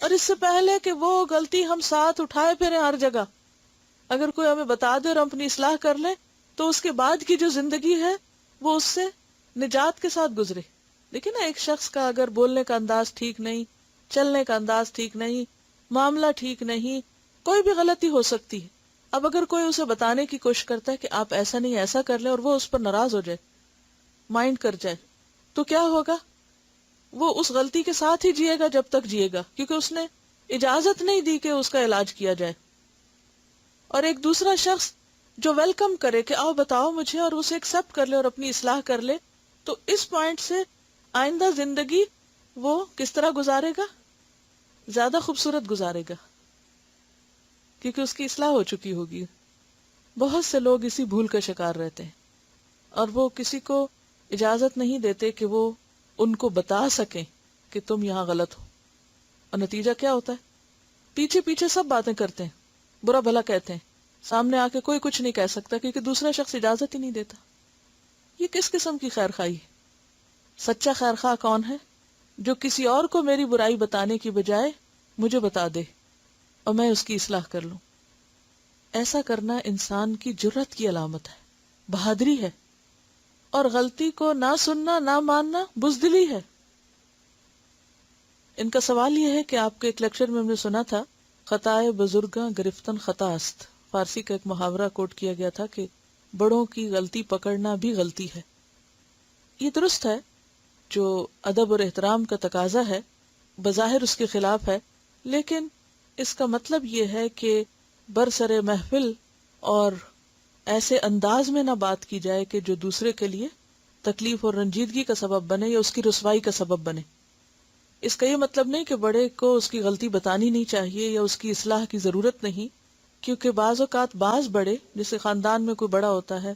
اور اس سے پہلے کہ وہ غلطی ہم ساتھ اٹھائے پھریں ہر جگہ، اگر کوئی ہمیں بتا دے اور ہم اپنی اصلاح کر لیں تو اس کے بعد کی جو زندگی ہے وہ اس سے نجات کے ساتھ گزرے. لیکن ایک شخص کا اگر بولنے کا انداز ٹھیک نہیں، چلنے کا انداز ٹھیک نہیں، معاملہ ٹھیک نہیں، کوئی بھی غلطی ہو سکتی ہے. اب اگر کوئی اسے بتانے کی کوشش کرتا ہے کہ آپ ایسا نہیں ایسا کر لیں اور وہ اس پر ناراض ہو جائے، مائنڈ کر جائے، تو کیا ہوگا؟ وہ اس غلطی کے ساتھ ہی جیے گا جب تک جیے گا، کیونکہ اس نے اجازت نہیں دی کہ اس کا علاج کیا جائے. اور ایک دوسرا شخص جو ویلکم کرے کہ آؤ بتاؤ مجھے، اور اسے ایکسپٹ کر لے اور اپنی اصلاح کر لے، تو اس پوائنٹ سے آئندہ زندگی وہ کس طرح گزارے گا؟ زیادہ خوبصورت گزارے گا، کیونکہ اس کی اصلاح ہو چکی ہوگی. بہت سے لوگ اسی بھول کا شکار رہتے ہیں اور وہ کسی کو اجازت نہیں دیتے کہ وہ ان کو بتا سکیں کہ تم یہاں غلط ہو. اور نتیجہ کیا ہوتا ہے؟ پیچھے پیچھے سب باتیں کرتے ہیں، برا بھلا کہتے ہیں، سامنے آ کے کوئی کچھ نہیں کہہ سکتا کیونکہ دوسرا شخص اجازت ہی نہیں دیتا. یہ کس قسم کی خیر خواہی ہے؟ سچا خیر خواہ کون ہے؟ جو کسی اور کو میری برائی بتانے کی بجائے مجھے بتا دے اور میں اس کی اصلاح کر لوں. ایسا کرنا انسان کی جرات کی علامت ہے، بہادری ہے، اور غلطی کو نہ سننا نہ ماننا بزدلی ہے. ان کا سوال یہ ہے کہ آپ کے ایک لیکچر میں ہم نے سنا تھا خطائے بزرگاں گرفتن خطا است. فارسی کا ایک محاورہ کوٹ کیا گیا تھا کہ بڑوں کی غلطی پکڑنا بھی غلطی ہے. یہ درست ہے، جو ادب اور احترام کا تقاضا ہے بظاہر اس کے خلاف ہے، لیکن اس کا مطلب یہ ہے کہ برسر محفل اور ایسے انداز میں نہ بات کی جائے کہ جو دوسرے کے لیے تکلیف اور رنجیدگی کا سبب بنے یا اس کی رسوائی کا سبب بنے. اس کا یہ مطلب نہیں کہ بڑے کو اس کی غلطی بتانی نہیں چاہیے یا اس کی اصلاح کی ضرورت نہیں، کیونکہ بعض اوقات بعض بڑے، جیسے خاندان میں کوئی بڑا ہوتا ہے،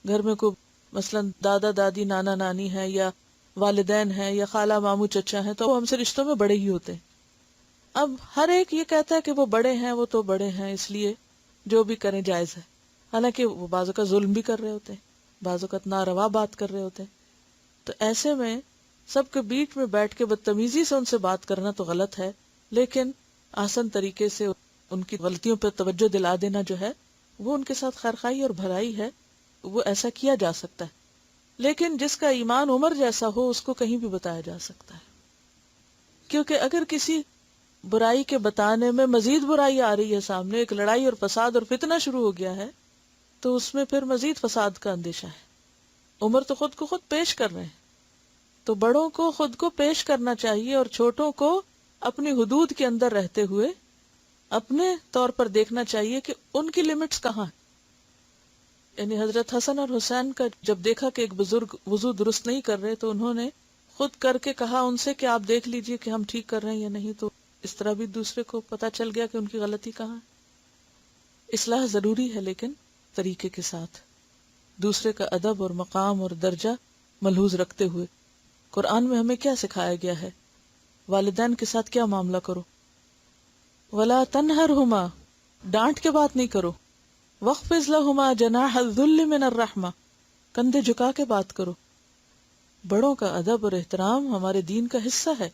گھر میں کوئی مثلا دادا دادی نانا نانی ہے یا والدین ہیں یا خالہ ماموں چچا ہیں، تو وہ ہم سے رشتوں میں بڑے ہی ہوتے ہیں. اب ہر ایک یہ کہتا ہے کہ وہ بڑے ہیں، وہ تو بڑے ہیں اس لیے جو بھی کریں جائز ہے، حالانکہ وہ بعض اوقات ظلم بھی کر رہے ہوتے ہیں، بعض اوقات ناروا بات کر رہے ہوتے ہیں. تو ایسے میں سب کے بیچ میں بیٹھ کے بدتمیزی سے ان سے بات کرنا تو غلط ہے، لیکن آسان طریقے سے ان کی غلطیوں پر توجہ دلا دینا جو ہے وہ ان کے ساتھ خیرخواہی اور بھلائی ہے، وہ ایسا کیا جا سکتا ہے. لیکن جس کا ایمان عمر جیسا ہو اس کو کہیں بھی بتایا جا سکتا ہے، کیونکہ اگر کسی برائی کے بتانے میں مزید برائی آ رہی ہے سامنے، ایک لڑائی اور فساد اور فتنہ شروع ہو گیا ہے، تو اس میں پھر مزید فساد کا اندیشہ ہے. عمر تو خود کو خود پیش کر رہے ہیں، تو بڑوں کو خود کو پیش کرنا چاہیے اور چھوٹوں کو اپنی حدود کے اندر رہتے ہوئے اپنے طور پر دیکھنا چاہیے کہ ان کی لمٹس کہاں ہیں. یعنی حضرت حسن اور حسین کا جب دیکھا کہ ایک بزرگ وضو درست نہیں کر رہے تو انہوں نے خود کر کے کہا ان سے کہ آپ دیکھ لیجئے کہ ہم ٹھیک کر رہے ہیں یا نہیں. تو اس طرح بھی دوسرے کو پتا چل گیا کہ ان کی غلطی کہاں ہے. اصلاح ضروری ہے لیکن طریقے کے ساتھ، دوسرے کا ادب اور مقام اور درجہ ملحوظ رکھتے ہوئے. قرآن میں ہمیں کیا سکھایا گیا ہے؟ والدین کے ساتھ کیا معاملہ کرو. وَلَا تَنْهَرْهُمَا، ڈانٹ کے بات نہیں کرو. وَاخْفِضْ لَهُمَا جَنَاحَ الذُّلِّ مِنَ الرَّحْمَةِ، کندھے جھکا کے بات کرو. بڑوں کا ادب اور احترام ہمارے دین کا حصہ ہے.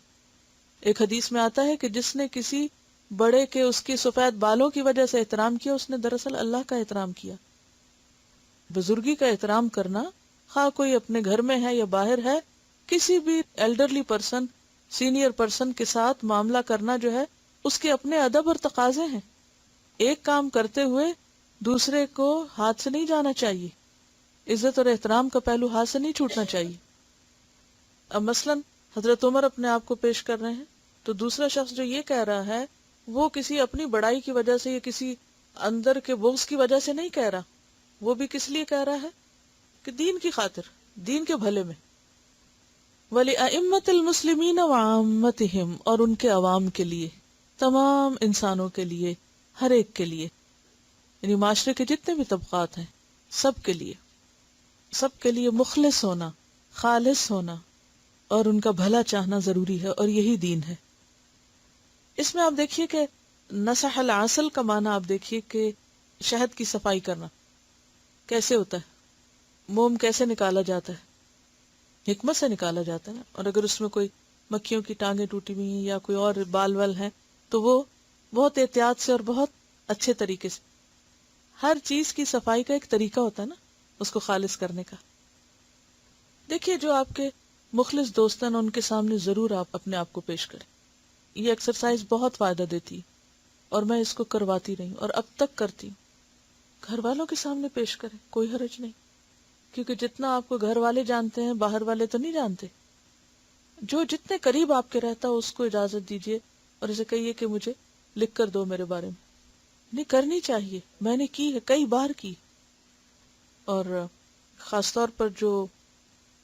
ایک حدیث میں آتا ہے کہ جس نے کسی بڑے کے اس کی سفید بالوں کی وجہ سے احترام کیا، اس نے دراصل اللہ کا احترام کیا. بزرگی کا احترام کرنا، خواہ کوئی اپنے گھر میں ہے یا باہر ہے، کسی بھی ایلڈرلی پرسن، سینئر پرسن کے ساتھ معاملہ کرنا جو ہے اس کے اپنے ادب اور تقاضے ہیں. ایک کام کرتے ہوئے دوسرے کو ہاتھ سے نہیں جانا چاہیے. عزت اور احترام کا پہلو ہاتھ سے نہیں چھوٹنا چاہیے. اب مثلا حضرت عمر اپنے آپ کو پیش کر رہے ہیں تو دوسرا شخص جو یہ کہہ رہا ہے وہ کسی اپنی بڑائی کی وجہ سے یا کسی اندر کے بغض کی وجہ سے نہیں کہہ رہا، وہ بھی کس لیے کہہ رہا ہے کہ دین کی خاطر، دین کے بھلے میں. وَلِأَئِمَّةِ الْمُسْلِمِينَ وَعَامَّتِهِمْ، اور ان کے عوام کے لیے، تمام انسانوں کے لیے، ہر ایک کے لیے، یعنی معاشرے کے جتنے بھی طبقات ہیں سب کے لیے مخلص ہونا، خالص ہونا اور ان کا بھلا چاہنا ضروری ہے، اور یہی دین ہے. اس میں آپ دیکھیے کہ نصح العسل کا معنی آپ دیکھیے کہ شہد کی صفائی کرنا کیسے ہوتا ہے، موم کیسے نکالا جاتا ہے، حکمت سے نکالا جاتا ہے نا. اور اگر اس میں کوئی مکھیوں کی ٹانگیں ٹوٹی ہوئی ہیں یا کوئی اور بال ول ہیں تو وہ بہت احتیاط سے اور بہت اچھے طریقے سے، ہر چیز کی صفائی کا ایک طریقہ ہوتا ہے نا اس کو خالص کرنے کا. دیکھیے جو آپ کے مخلص دوست ہیں ان کے سامنے ضرور آپ اپنے آپ کو پیش کریں. یہ ایکسرسائز بہت فائدہ دیتی اور میں اس کو کرواتی رہی ہوں اور اب تک کرتی ہوں. گھر والوں کے سامنے پیش کریں، کوئی حرج نہیں، کیونکہ جتنا آپ کو گھر والے جانتے ہیں باہر والے تو نہیں جانتے. جو جتنے قریب آپ کے رہتا اس کو اجازت دیجیے اور اسے کہیے کہ مجھے لکھ کر دو میرے بارے میں. نہیں کرنی چاہیے، میں نے کی ہے، کئی بار کی. اور خاص طور پر جو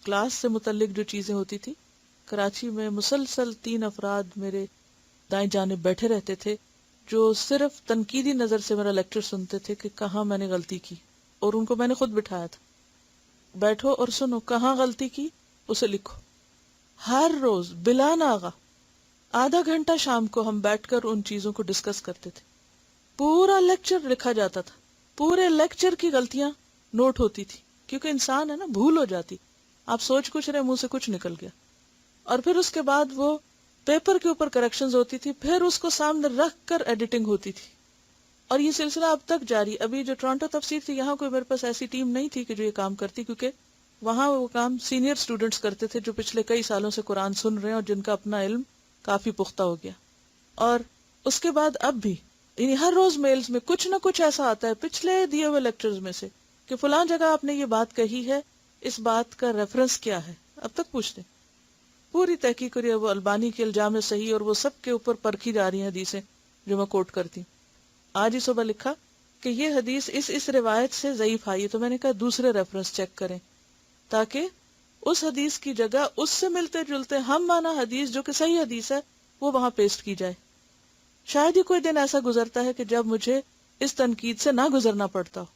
کلاس سے متعلق جو چیزیں ہوتی تھی، کراچی میں مسلسل 3 افراد میرے دائیں جانب بیٹھے رہتے تھے جو صرف تنقیدی نظر سے میرا لیکچر سنتے تھے کہ کہاں میں نے غلطی کی، اور ان کو میں نے خود بٹھایا تھا، بیٹھو اور سنو، کہاں غلطی کی اسے لکھو. ہر روز بلا ناغہ آدھا گھنٹہ شام کو ہم بیٹھ کر ان چیزوں کو ڈسکس کرتے تھے. پورا لیکچر لکھا جاتا تھا، پورے لیکچر کی غلطیاں نوٹ ہوتی تھی، کیونکہ انسان ہے نا، بھول ہو جاتی. آپ سوچ کچھ رہے، منہ سے کچھ نکل گیا، اور پھر اس کے بعد وہ پیپر کے اوپر کریکشنز ہوتی تھی، پھر اس کو سامنے رکھ کر ایڈیٹنگ ہوتی تھی. اور یہ سلسلہ اب تک جاری. ابھی جو ٹورانٹو تفسیر تھی، یہاں کوئی میرے پاس ایسی ٹیم نہیں تھی کہ جو یہ کام کرتی، کیونکہ وہاں وہ کام سینئر سٹوڈنٹس کرتے تھے جو پچھلے کئی سالوں سے قرآن سن رہے ہیں اور جن کا اپنا علم کافی پختہ ہو گیا. اور اس کے بعد اب بھی یعنی ہر روز میلز میں کچھ نہ کچھ ایسا آتا ہے پچھلے دیے ہوئے لیکچرز میں سے کہ فلاں جگہ آپ نے یہ بات کہی ہے، اس بات کا ریفرنس کیا ہے. اب تک پوچھتے ہیں، پوری تحقیق کری ہے، وہ البانی کے الجام صحیح اور وہ سب کے اوپر پرکھی جا رہی ہیں حدیثیں جو میں کوٹ کرتی ہوں. آج ہی صبح لکھا کہ یہ حدیث اس روایت سے ضعیف آئی ہے، تو میں نے کہا دوسرے ریفرنس چیک کریں تاکہ اس حدیث کی جگہ اس سے ملتے جلتے ہم مانا حدیث جو کہ صحیح حدیث ہے وہ وہاں پیسٹ کی جائے. شاید ہی کوئی دن ایسا گزرتا ہے کہ جب مجھے اس تنقید سے نہ گزرنا پڑتا ہو.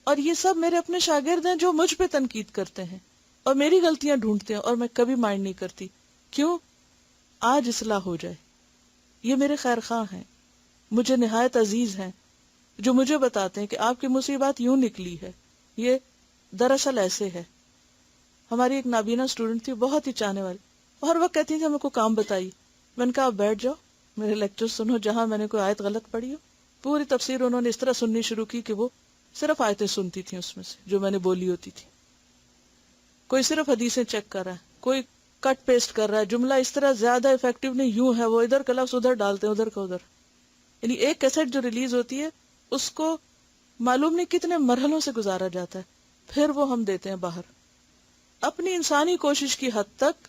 اور یہ سب میرے اپنے شاگرد ہیں جو مجھ پہ تنقید کرتے ہیں اور میری غلطیاں ڈھونڈتے ہیں، اور میں کبھی مائنڈ نہیں کرتی. کیوں؟ آج اصلاح ہو جائے. یہ میرے خیر خواہ ہیں، مجھے نہایت عزیز ہیں، جو مجھے بتاتے ہیں کہ آپ کی مصیبت یوں نکلی ہے، یہ دراصل ایسے ہے. ہماری ایک نابینا اسٹوڈنٹ تھی، بہت ہی چاہنے والی، ہر وقت کہتی تھی ہمیں کو کام بتائی. میں نے کہا آپ بیٹھ جاؤ، میرے لیکچر سنو، جہاں میں نے کوئی آیت غلط پڑھی ہو. پوری تفسیر انہوں نے اس طرح سننی شروع کی کہ وہ صرف آیتیں سنتی تھیں اس میں سے جو میں نے بولی ہوتی تھی. کوئی صرف حدیثیں چیک کر رہا ہے، کوئی کٹ پیسٹ کر رہا ہے، جملہ اس طرح زیادہ افیکٹو نہیں، یوں ہے، وہ ادھر کا لفظ ادھر ڈالتے ہیں، ادھر کا ادھر. یعنی ایک کیسٹ جو ریلیز ہوتی ہے اس کو معلوم نہیں کتنے مرحلوں سے گزارا جاتا ہے، پھر وہ ہم دیتے ہیں باہر. اپنی انسانی کوشش کی حد تک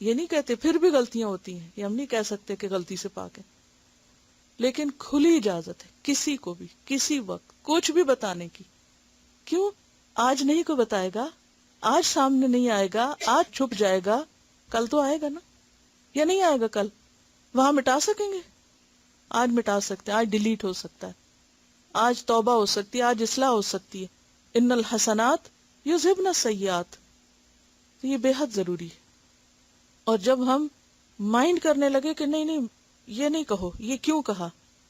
یہ نہیں کہتے پھر بھی غلطیاں ہوتی ہیں، یہ ہم نہیں کہہ سکتے کہ غلطی سے پاک ہے، لیکن کھلی اجازت ہے کسی کو بھی کسی وقت کچھ بھی بتانے کی. کیوں؟ آج نہیں کو بتائے گا، آج سامنے نہیں آئے گا، آج چھپ جائے گا، کل تو آئے گا نا، یا نہیں آئے گا کل؟ وہاں مٹا سکیں گے؟ آج مٹا سکتے ہیں، آج ڈیلیٹ ہو سکتا ہے، آج توبہ ہو سکتی ہے، آج اصلاح ہو سکتی ہے. ان الحسنات یذہبن السیئات. تو یہ بے حد ضروری ہے. اور جب ہم مائنڈ کرنے لگے کہ نہیں نہیں یہ نہیں کہو، یہ کیوں کہا،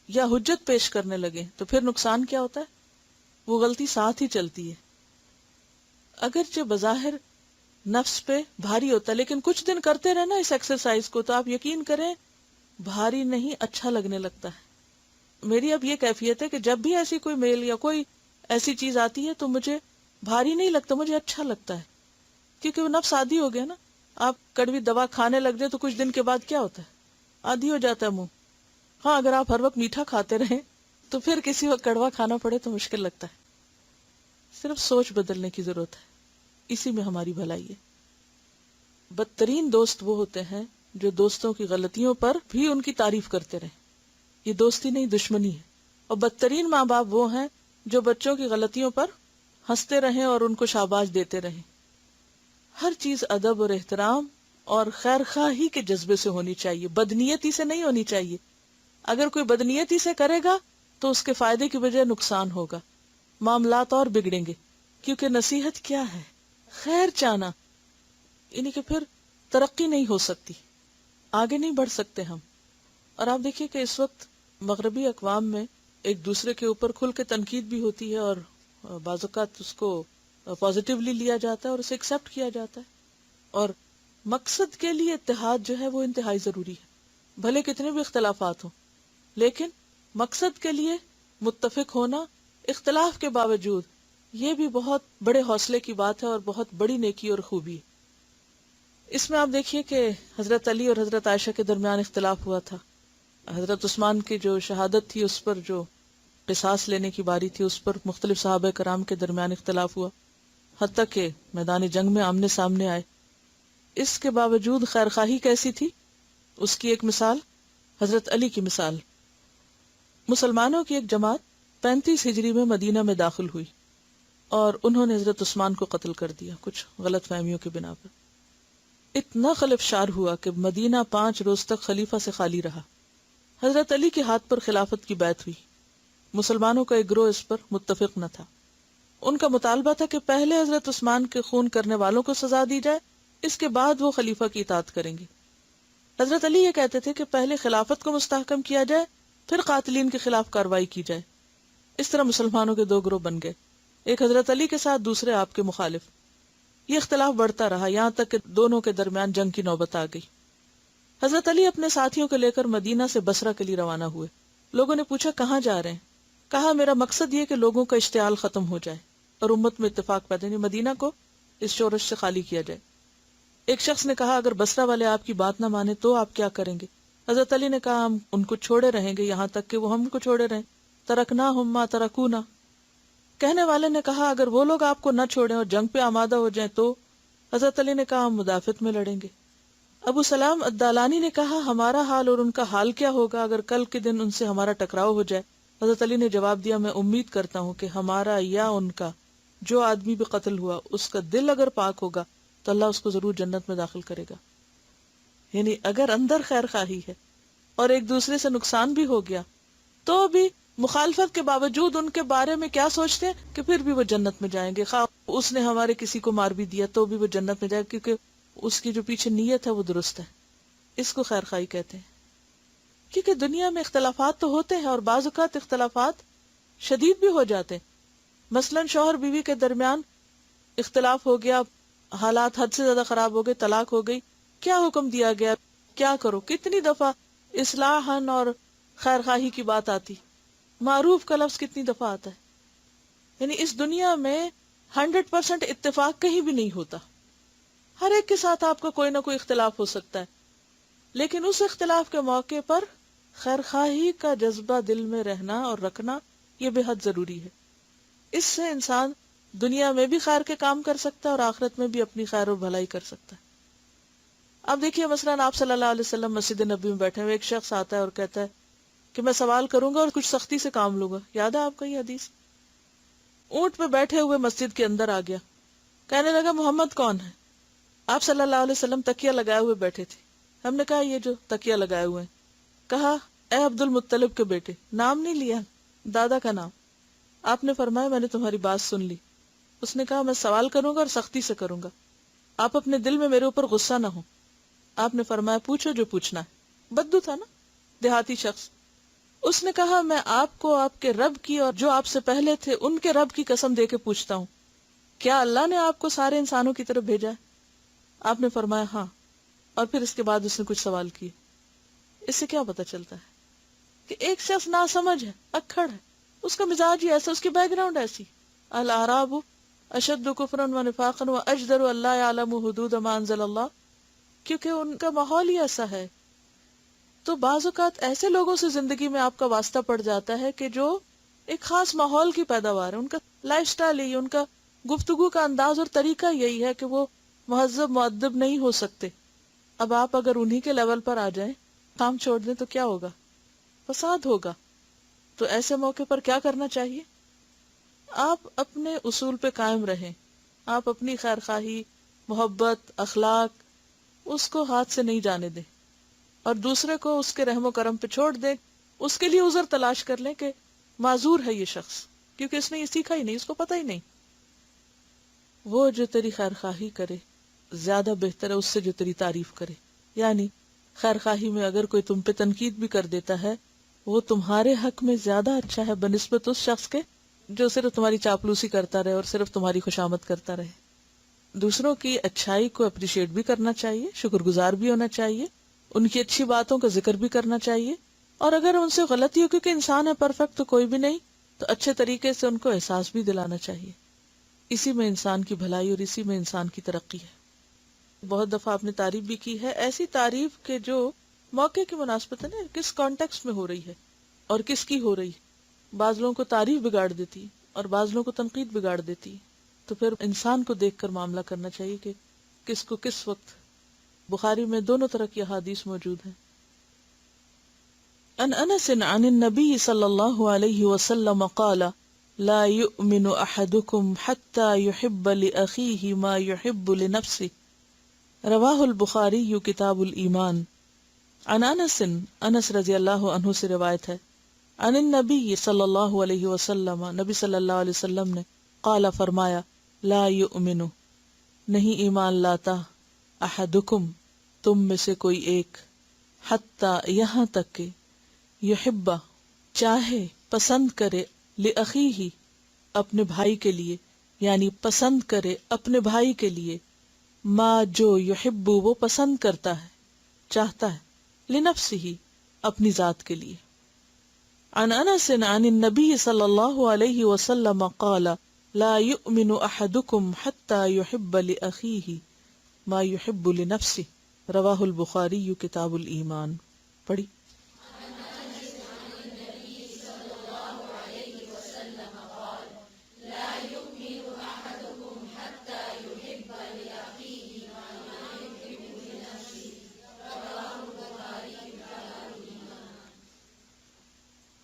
یا حجت پیش کرنے لگے، تو پھر نقصان کیا ہوتا ہے؟ وہ غلطی ساتھ ہی چلتی ہے. اگرچہ بظاہر نفس پہ بھاری ہوتا ہے، لیکن کچھ دن کرتے رہنا اس ایکسرسائز کو تو آپ یقین کریں بھاری نہیں، اچھا لگنے لگتا ہے. میری اب یہ کیفیت ہے کہ جب بھی ایسی کوئی میل یا کوئی ایسی چیز آتی ہے تو مجھے بھاری نہیں لگتا، مجھے اچھا لگتا ہے، کیونکہ وہ نفس عادی ہو گیا نا. آپ کڑوی دوا کھانے لگ جائے تو کچھ دن کے بعد کیا ہوتا ہے؟ عادی ہو جاتا ہے منہ. ہاں اگر آپ ہر وقت میٹھا کھاتے رہیں تو پھر کسی وقت کڑوا کھانا پڑے تو مشکل لگتا ہے. صرف سوچ بدلنے کی ضرورت ہے، اسی میں ہماری بھلائی ہے. بدترین دوست وہ ہوتے ہیں جو دوستوں کی غلطیوں پر بھی ان کی تعریف کرتے رہیں. یہ دوستی نہیں، دشمنی ہے. اور بدترین ماں باپ وہ ہیں جو بچوں کی غلطیوں پر ہنستے رہیں اور ان کو شاباش دیتے رہیں. ہر چیز ادب اور احترام اور خیر خواہی کے جذبے سے ہونی چاہیے، بدنیتی سے نہیں ہونی چاہیے. اگر کوئی بدنیتی سے کرے گا تو اس کے فائدے کی بجائے نقصان ہوگا، معاملات اور بگڑیں گے. کیونکہ نصیحت کیا ہے؟ خیر چاہنا. یعنی کہ پھر ترقی نہیں ہو سکتی، آگے نہیں بڑھ سکتے ہم. اور آپ دیکھیے کہ اس وقت مغربی اقوام میں ایک دوسرے کے اوپر کھل کے تنقید بھی ہوتی ہے، اور بعض اوقات اس کو پازیٹیولی لیا جاتا ہے اور اسے ایکسپٹ کیا جاتا ہے. اور مقصد کے لیے اتحاد جو ہے وہ انتہائی ضروری ہے، بھلے کتنے بھی اختلافات ہوں، لیکن مقصد کے لیے متفق ہونا اختلاف کے باوجود، یہ بھی بہت بڑے حوصلے کی بات ہے اور بہت بڑی نیکی اور خوبی ہے. اس میں آپ دیکھیے کہ حضرت علی اور حضرت عائشہ کے درمیان اختلاف ہوا تھا. حضرت عثمان کی جو شہادت تھی اس پر جو قصاص لینے کی باری تھی اس پر مختلف صحابہ کرام کے درمیان اختلاف ہوا، حتیٰ کہ میدان جنگ میں آمنے سامنے آئے. اس کے باوجود خیر خواہی کیسی تھی؟ اس کی ایک مثال حضرت علی کی مثال. مسلمانوں کی ایک جماعت 35 ہجری میں مدینہ میں داخل ہوئی اور انہوں نے حضرت عثمان کو قتل کر دیا کچھ غلط فہمیوں کی بنا پر. اتنا خلفشار ہوا کہ مدینہ 5 روز تک خلیفہ سے خالی رہا. حضرت علی کے ہاتھ پر خلافت کی بیعت ہوئی. مسلمانوں کا ایک گروہ اس پر متفق نہ تھا. ان کا مطالبہ تھا کہ پہلے حضرت عثمان کے خون کرنے والوں کو سزا دی جائے، اس کے بعد وہ خلیفہ کی اطاعت کریں گے. حضرت علی یہ کہتے تھے کہ پہلے خلافت کو مستحکم کیا جائے، پھر قاتلین کے خلاف کارروائی کی جائے. اس طرح مسلمانوں کے 2 گروہ بن گئے، ایک حضرت علی کے ساتھ، دوسرے آپ کے مخالف. یہ اختلاف بڑھتا رہا یہاں تک کہ دونوں کے درمیان جنگ کی نوبت آ گئی. حضرت علی اپنے ساتھیوں کو لے کر مدینہ سے بصرہ کے لیے روانہ ہوئے. لوگوں نے پوچھا کہاں جا رہے ہیں؟ کہا میرا مقصد یہ کہ لوگوں کا اشتعال ختم ہو جائے اور امت میں اتفاق پیدا ہو، مدینہ کو اس شورش سے خالی کیا جائے. ایک شخص نے کہا اگر بصرہ والے آپ کی بات نہ مانے تو آپ کیا کریں گے؟ حضرت علی نے کہا ہم ان کو چھوڑے رہیں گے یہاں تک کہ وہ ہم کو چھوڑے رہیں. ترکناہم ما ترکونا. کہنے والے نے کہا اگر وہ لوگ آپ کو نہ چھوڑیں اور جنگ پہ آمادہ ہو جائیں تو؟ حضرت علی نے کہا ہم مدافعت میں لڑیں گے. ابو سلام الدالانی نے کہا ہمارا حال اور ان کا حال کیا ہوگا اگر کل کے دن ان سے ہمارا ٹکراؤ ہو جائے؟ حضرت علی نے جواب دیا میں امید کرتا ہوں کہ ہمارا یا ان کا جو آدمی بھی قتل ہوا اس کا دل اگر پاک ہوگا تو اللہ اس کو ضرور جنت میں داخل کرے گا. یعنی اگر اندر خیر خواہی ہے اور ایک دوسرے سے نقصان بھی ہو گیا تو بھی مخالفت کے باوجود ان کے بارے میں کیا سوچتے ہیں کہ پھر بھی وہ جنت میں جائیں گے، خواہ اس نے ہمارے کسی کو مار بھی دیا تو بھی وہ جنت میں جائے گا، کیونکہ اس کی جو پیچھے نیت ہے وہ درست ہے. اس کو خیر خواہی کہتے ہیں. کیونکہ دنیا میں اختلافات تو ہوتے ہیں اور بعض اوقات اختلافات شدید بھی ہو جاتے ہیں. مثلا شوہر بیوی کے درمیان اختلاف ہو گیا، حالات حد سے زیادہ خراب ہو گئے، طلاق ہو گئی، کیا حکم دیا گیا؟ کیا کرو؟ کتنی دفعہ اصلاحاً اور خیر خواہی کی بات آتی، معروف کا لفظ کتنی دفعہ آتا ہے. یعنی اس دنیا میں 100% اتفاق کہیں بھی نہیں ہوتا، ہر ایک کے ساتھ آپ کا کوئی نہ کوئی اختلاف ہو سکتا ہے، لیکن اس اختلاف کے موقع پر خیر خواہی کا جذبہ دل میں رہنا اور رکھنا یہ بے حد ضروری ہے. اس سے انسان دنیا میں بھی خیر کے کام کر سکتا ہے اور آخرت میں بھی اپنی خیر و بھلائی کر سکتا ہے. اب دیکھیے مثلاً آپ صلی اللہ علیہ وسلم مسجد نبی میں بیٹھے ہوئے، ایک شخص آتا ہے اور کہتا ہے کہ میں سوال کروں گا اور کچھ سختی سے کام لوں گا. یاد ہے آپ کا یہ حدیث؟ اونٹ پہ بیٹھے ہوئے مسجد کے اندر آ گیا، کہنے لگا محمد کون ہے؟ آپ صلی اللہ علیہ وسلم تکیہ لگائے ہوئے بیٹھے تھے. ہم نے کہا یہ جو تکیہ لگائے ہوئے ہیں. کہا اے عبد المطلب کے بیٹے. نام نہیں لیا، دادا کا نام. آپ نے فرمایا میں نے تمہاری بات سن لی. اس نے کہا میں سوال کروں گا اور سختی سے کروں گا، آپ اپنے دل میں میرے اوپر غصہ نہ ہو. آپ نے فرمایا پوچھو جو پوچھنا ہے. بدو تھا نا، دیہاتی شخص. اس نے کہا میں آپ کو آپ کے رب کی اور جو آپ سے پہلے تھے ان کے رب کی قسم دے کے پوچھتا ہوں، کیا اللہ نے آپ کو سارے انسانوں کی طرف بھیجا ہے؟ آپ نے فرمایا ہاں. اور پھر اس کے بعد اس نے کچھ سوال کیے. اس سے کیا پتا چلتا ہے کہ ایک شخص ناسمجھ ہے، اکھڑ ہے، اس کا مزاج ہی ایسا، اس کی بیک گراؤنڈ ایسی. الاعراب اشد کفرا ونفاقا واجدر الا يعلم حدود ما انزل اللہ، کیونکہ ان کا ماحول ہی ایسا ہے. تو بعض اوقات ایسے لوگوں سے زندگی میں آپ کا واسطہ پڑ جاتا ہے کہ جو ایک خاص ماحول کی پیداوار ہے، ان کا لائف سٹائل یہی، ان کا گفتگو کا انداز اور طریقہ یہی ہے کہ وہ مہذب مؤدب نہیں ہو سکتے. اب آپ اگر انہی کے لیول پر آ جائیں، کام چھوڑ دیں تو کیا ہوگا؟ فساد ہوگا. تو ایسے موقع پر کیا کرنا چاہیے؟ آپ اپنے اصول پہ قائم رہیں. آپ اپنی خیر خواہی، محبت، اخلاق اس کو ہاتھ سے نہیں جانے دیں، اور دوسرے کو اس کے رحم و کرم پہ چھوڑ دیں. اس کے لیے عذر تلاش کر لیں کہ معذور ہے یہ شخص، کیونکہ اس نے یہ سیکھا ہی نہیں، اس کو پتہ ہی نہیں. وہ جو تیری خیر خواہی کرے زیادہ بہتر ہے اس سے جو تیری تعریف کرے. یعنی خیر خواہی میں اگر کوئی تم پہ تنقید بھی کر دیتا ہے، وہ تمہارے حق میں زیادہ اچھا ہے بنسبت اس شخص کے جو صرف تمہاری چاپلوسی کرتا رہے اور صرف تمہاری خوشامد کرتا رہے. دوسروں کی اچھائی کو اپریشیٹ بھی کرنا چاہیے، شکر گزار بھی ہونا چاہیے، ان کی اچھی باتوں کا ذکر بھی کرنا چاہیے. اور اگر ان سے غلطی ہو، کیونکہ انسان ہے، پرفیکٹ تو کوئی بھی نہیں، تو اچھے طریقے سے ان کو احساس بھی دلانا چاہیے. اسی میں انسان کی بھلائی اور اسی میں انسان کی ترقی ہے. بہت دفعہ آپ نے تعریف بھی کی ہے، ایسی تعریف کے جو موقع کی مناسبت ہے نا، کس کانٹیکسٹ میں ہو رہی ہے اور کس کی ہو رہی ہے. بعض لوگوں کو تعریف بگاڑ دیتی اور بعض لوگوں کو تنقید بگاڑ دیتی. تو پھر انسان کو دیکھ کر معاملہ کرنا چاہیے کہ کس کو کس وقت. بخاری میں دونوں طرح کی احادیث موجود ہیں. ان انس عن النبی صلی اللہ علیہ وسلم قال لا يؤمن احدكم حتى يحب لاخيه ما يحب لنفسه. رواہ البخاری کتاب الایمان. عن انس رضی اللہ عنہ سے روایت ہے، عن النبی صلی اللہ علیہ وسلم، نبی صلی اللہ علیہ وسلم نے، قال فرمایا، لا یؤمن نہیں ایمان لاتا، احدکم تم میں سے کوئی ایک، حتی یہاں تک کہ یحب چاہے، پسند کرے، لأخیہ اپنے بھائی کے لیے، یعنی پسند کرے اپنے بھائی کے لیے، ما جو یحب وہ پسند کرتا ہے، چاہتا ہے، لنفسہ اپنی ذات کے لیے. عن انس عن النبی صلی اللہ علیہ وسلم قال لا یؤمن احدکم حتی یحب لأخیہ ما یحب لنفسہ. رواہ البخاری کتاب الایمان. پڑھی.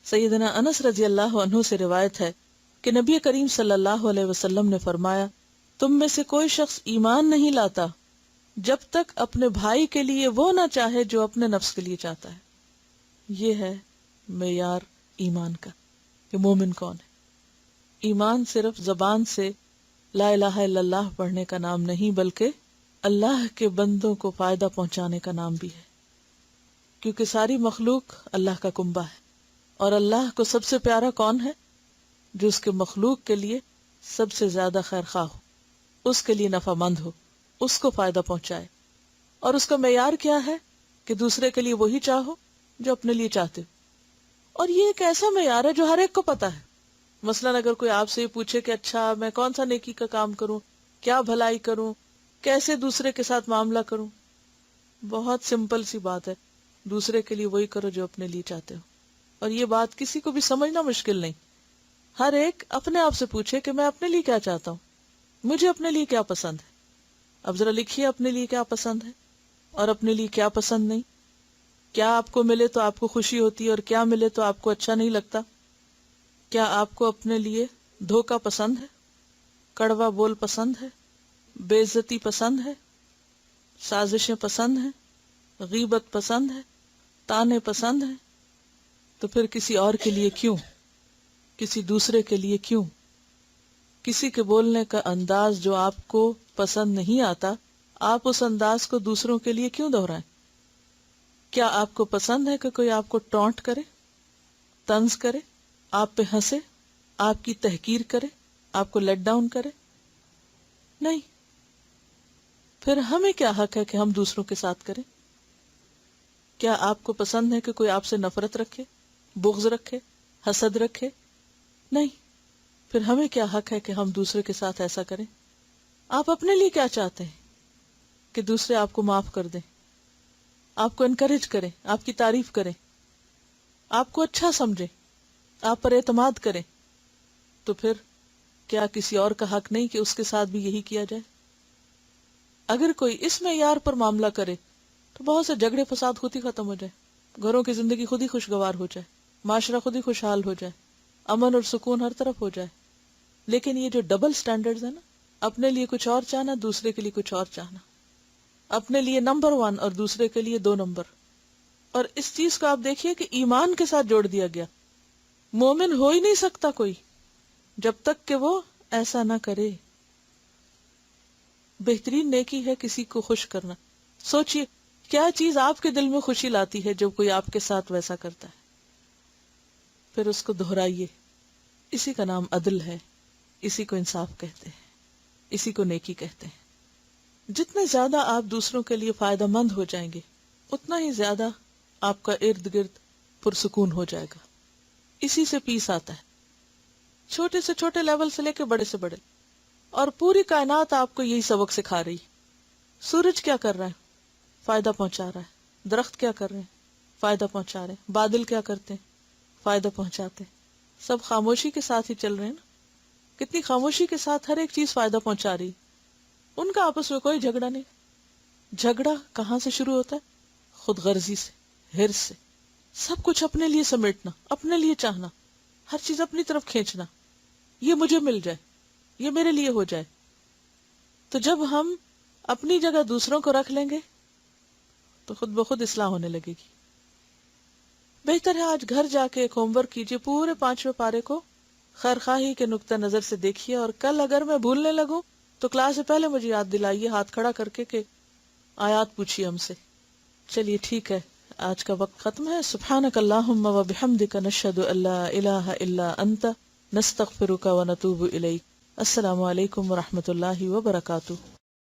سیدنا انس رضی اللہ عنہ سے روایت ہے کہ نبی کریم صلی اللہ علیہ وسلم نے فرمایا، تم میں سے کوئی شخص ایمان نہیں لاتا جب تک اپنے بھائی کے لیے وہ نہ چاہے جو اپنے نفس کے لیے چاہتا ہے. یہ ہے معیار ایمان کا کہ مومن کون ہے. ایمان صرف زبان سے لا الہ الا اللہ پڑھنے کا نام نہیں، بلکہ اللہ کے بندوں کو فائدہ پہنچانے کا نام بھی ہے. کیونکہ ساری مخلوق اللہ کا کنبہ ہے، اور اللہ کو سب سے پیارا کون ہے؟ جو اس کے مخلوق کے لیے سب سے زیادہ خیر خواہ ہو، اس کے لیے نفع مند ہو، اس کو فائدہ پہنچائے. اور اس کا معیار کیا ہے؟ کہ دوسرے کے لیے وہی چاہو جو اپنے لیے چاہتے ہو. اور یہ ایک ایسا معیار ہے جو ہر ایک کو پتا ہے. مثلاً اگر کوئی آپ سے یہ پوچھے کہ اچھا میں کون سا نیکی کا کام کروں، کیا بھلائی کروں، کیسے دوسرے کے ساتھ معاملہ کروں، بہت سمپل سی بات ہے، دوسرے کے لیے وہی کرو جو اپنے لیے چاہتے ہو. اور یہ بات کسی کو بھی سمجھنا مشکل نہیں. ہر ایک اپنے آپ سے پوچھے کہ میں اپنے لیے کیا چاہتا ہوں، مجھے اپنے لیے کیا پسند ہے. اب ذرا لکھیے اپنے لیے کیا پسند ہے. اور اپنے لیے کیا پسند نہیں، کیا آپ کو ملے تو آپ کو خوشی ہوتی ہے اور کیا ملے تو آپ کو اچھا نہیں لگتا، کیا آپ کو اپنے لیے دھوکہ پسند ہے، کڑوا بول پسند ہے، بے عزتی پسند ہے، سازشیں پسند ہیں، غیبت پسند ہے، تانے پسند ہیں، تو پھر کسی اور کے لیے کیوں، کسی دوسرے کے لیے کیوں، کسی کے بولنے کا انداز جو آپ کو پسند نہیں آتا، آپ اس انداز کو دوسروں کے لیے کیوں دہرائیں؟ کیا آپ کو پسند ہے کہ کوئی آپ کو ٹونٹ کرے، طنز کرے، آپ پہ ہنسے، آپ کی تحقیر کرے، آپ کو لیٹ ڈاؤن کرے؟ نہیں۔ پھر ہمیں کیا حق ہے کہ ہم دوسروں کے ساتھ کریں؟ کیا آپ کو پسند ہے کہ کوئی آپ سے نفرت رکھے، بغض رکھے، حسد رکھے؟ نہیں۔ پھر ہمیں کیا حق ہے کہ ہم دوسرے کے ساتھ ایسا کریں؟ آپ اپنے لیے کیا چاہتے ہیں؟ کہ دوسرے آپ کو معاف کر دیں، آپ کو انکریج کریں، آپ کی تعریف کریں، آپ کو اچھا سمجھیں، آپ پر اعتماد کریں، تو پھر کیا کسی اور کا حق نہیں کہ اس کے ساتھ بھی یہی کیا جائے؟ اگر کوئی اس معیار پر معاملہ کرے تو بہت سے جھگڑے فساد خود ہی ختم ہو جائے، گھروں کی زندگی خود ہی خوشگوار ہو جائے، معاشرہ خود ہی خوشحال ہو جائے، امن اور سکون ہر طرف ہو جائے۔ لیکن یہ جو ڈبل سٹینڈرڈز ہے نا، اپنے لیے کچھ اور چاہنا، دوسرے کے لیے کچھ اور چاہنا، اپنے لیے نمبر 1 اور دوسرے کے لیے 2 نمبر، اور اس چیز کو آپ دیکھیے کہ ایمان کے ساتھ جوڑ دیا گیا۔ مومن ہو ہی نہیں سکتا کوئی جب تک کہ وہ ایسا نہ کرے۔ بہترین نیکی ہے کسی کو خوش کرنا۔ سوچئے کیا چیز آپ کے دل میں خوشی لاتی ہے جب کوئی آپ کے ساتھ ویسا کرتا ہے، پھر اس کو دہرائیے۔ اسی کا نام عدل ہے، اسی کو انصاف کہتے ہیں، اسی کو نیکی کہتے ہیں۔ جتنے زیادہ آپ دوسروں کے لیے فائدہ مند ہو جائیں گے، اتنا ہی زیادہ آپ کا ارد گرد پرسکون ہو جائے گا۔ اسی سے پیس آتا ہے، چھوٹے سے چھوٹے لیول سے لے کے بڑے سے بڑے، اور پوری کائنات آپ کو یہی سبق سکھا رہی۔ سورج کیا کر رہا ہے؟ فائدہ پہنچا رہا ہے۔ درخت کیا کر رہے ہیں؟ فائدہ پہنچا رہے ہیں۔ بادل کیا کرتے ہیں؟ فائدہ پہنچاتے ہیں۔ سب خاموشی کے ساتھ ہی چل رہے ہیں نا۔ کتنی خاموشی کے ساتھ ہر ایک چیز فائدہ پہنچا رہی، ان کا آپس میں کوئی جھگڑا نہیں۔ جھگڑا کہاں سے شروع ہوتا ہے؟ خود غرضی سے، حرص سے، سب کچھ اپنے لیے سمیٹنا، اپنے لیے چاہنا، ہر چیز اپنی طرف کھینچنا، یہ مجھے مل جائے، یہ میرے لیے ہو جائے۔ تو جب ہم اپنی جگہ دوسروں کو رکھ لیں گے تو خود بخود اصلاح ہونے لگے گی۔ بہتر ہے آج گھر جا کے ایک ہوم ورک کیجئے، پورے 5ویں پارے کو خیر خواہی کے نقطہ نظر سے دیکھیے، اور کل اگر میں بھولنے لگوں تو کلاس سے پہلے مجھے یاد دلائیے، ہاتھ کھڑا کر کے کہ آیات پوچھیے ہم سے۔ چلیے ٹھیک ہے، آج کا وقت ختم ہے۔ سبحانک اللہم و بحمدک، نشہد ان لا الہ الا انت، نستغفرک و نتوب الیک۔ السلام علیکم و رحمۃ اللہ وبرکاتہ۔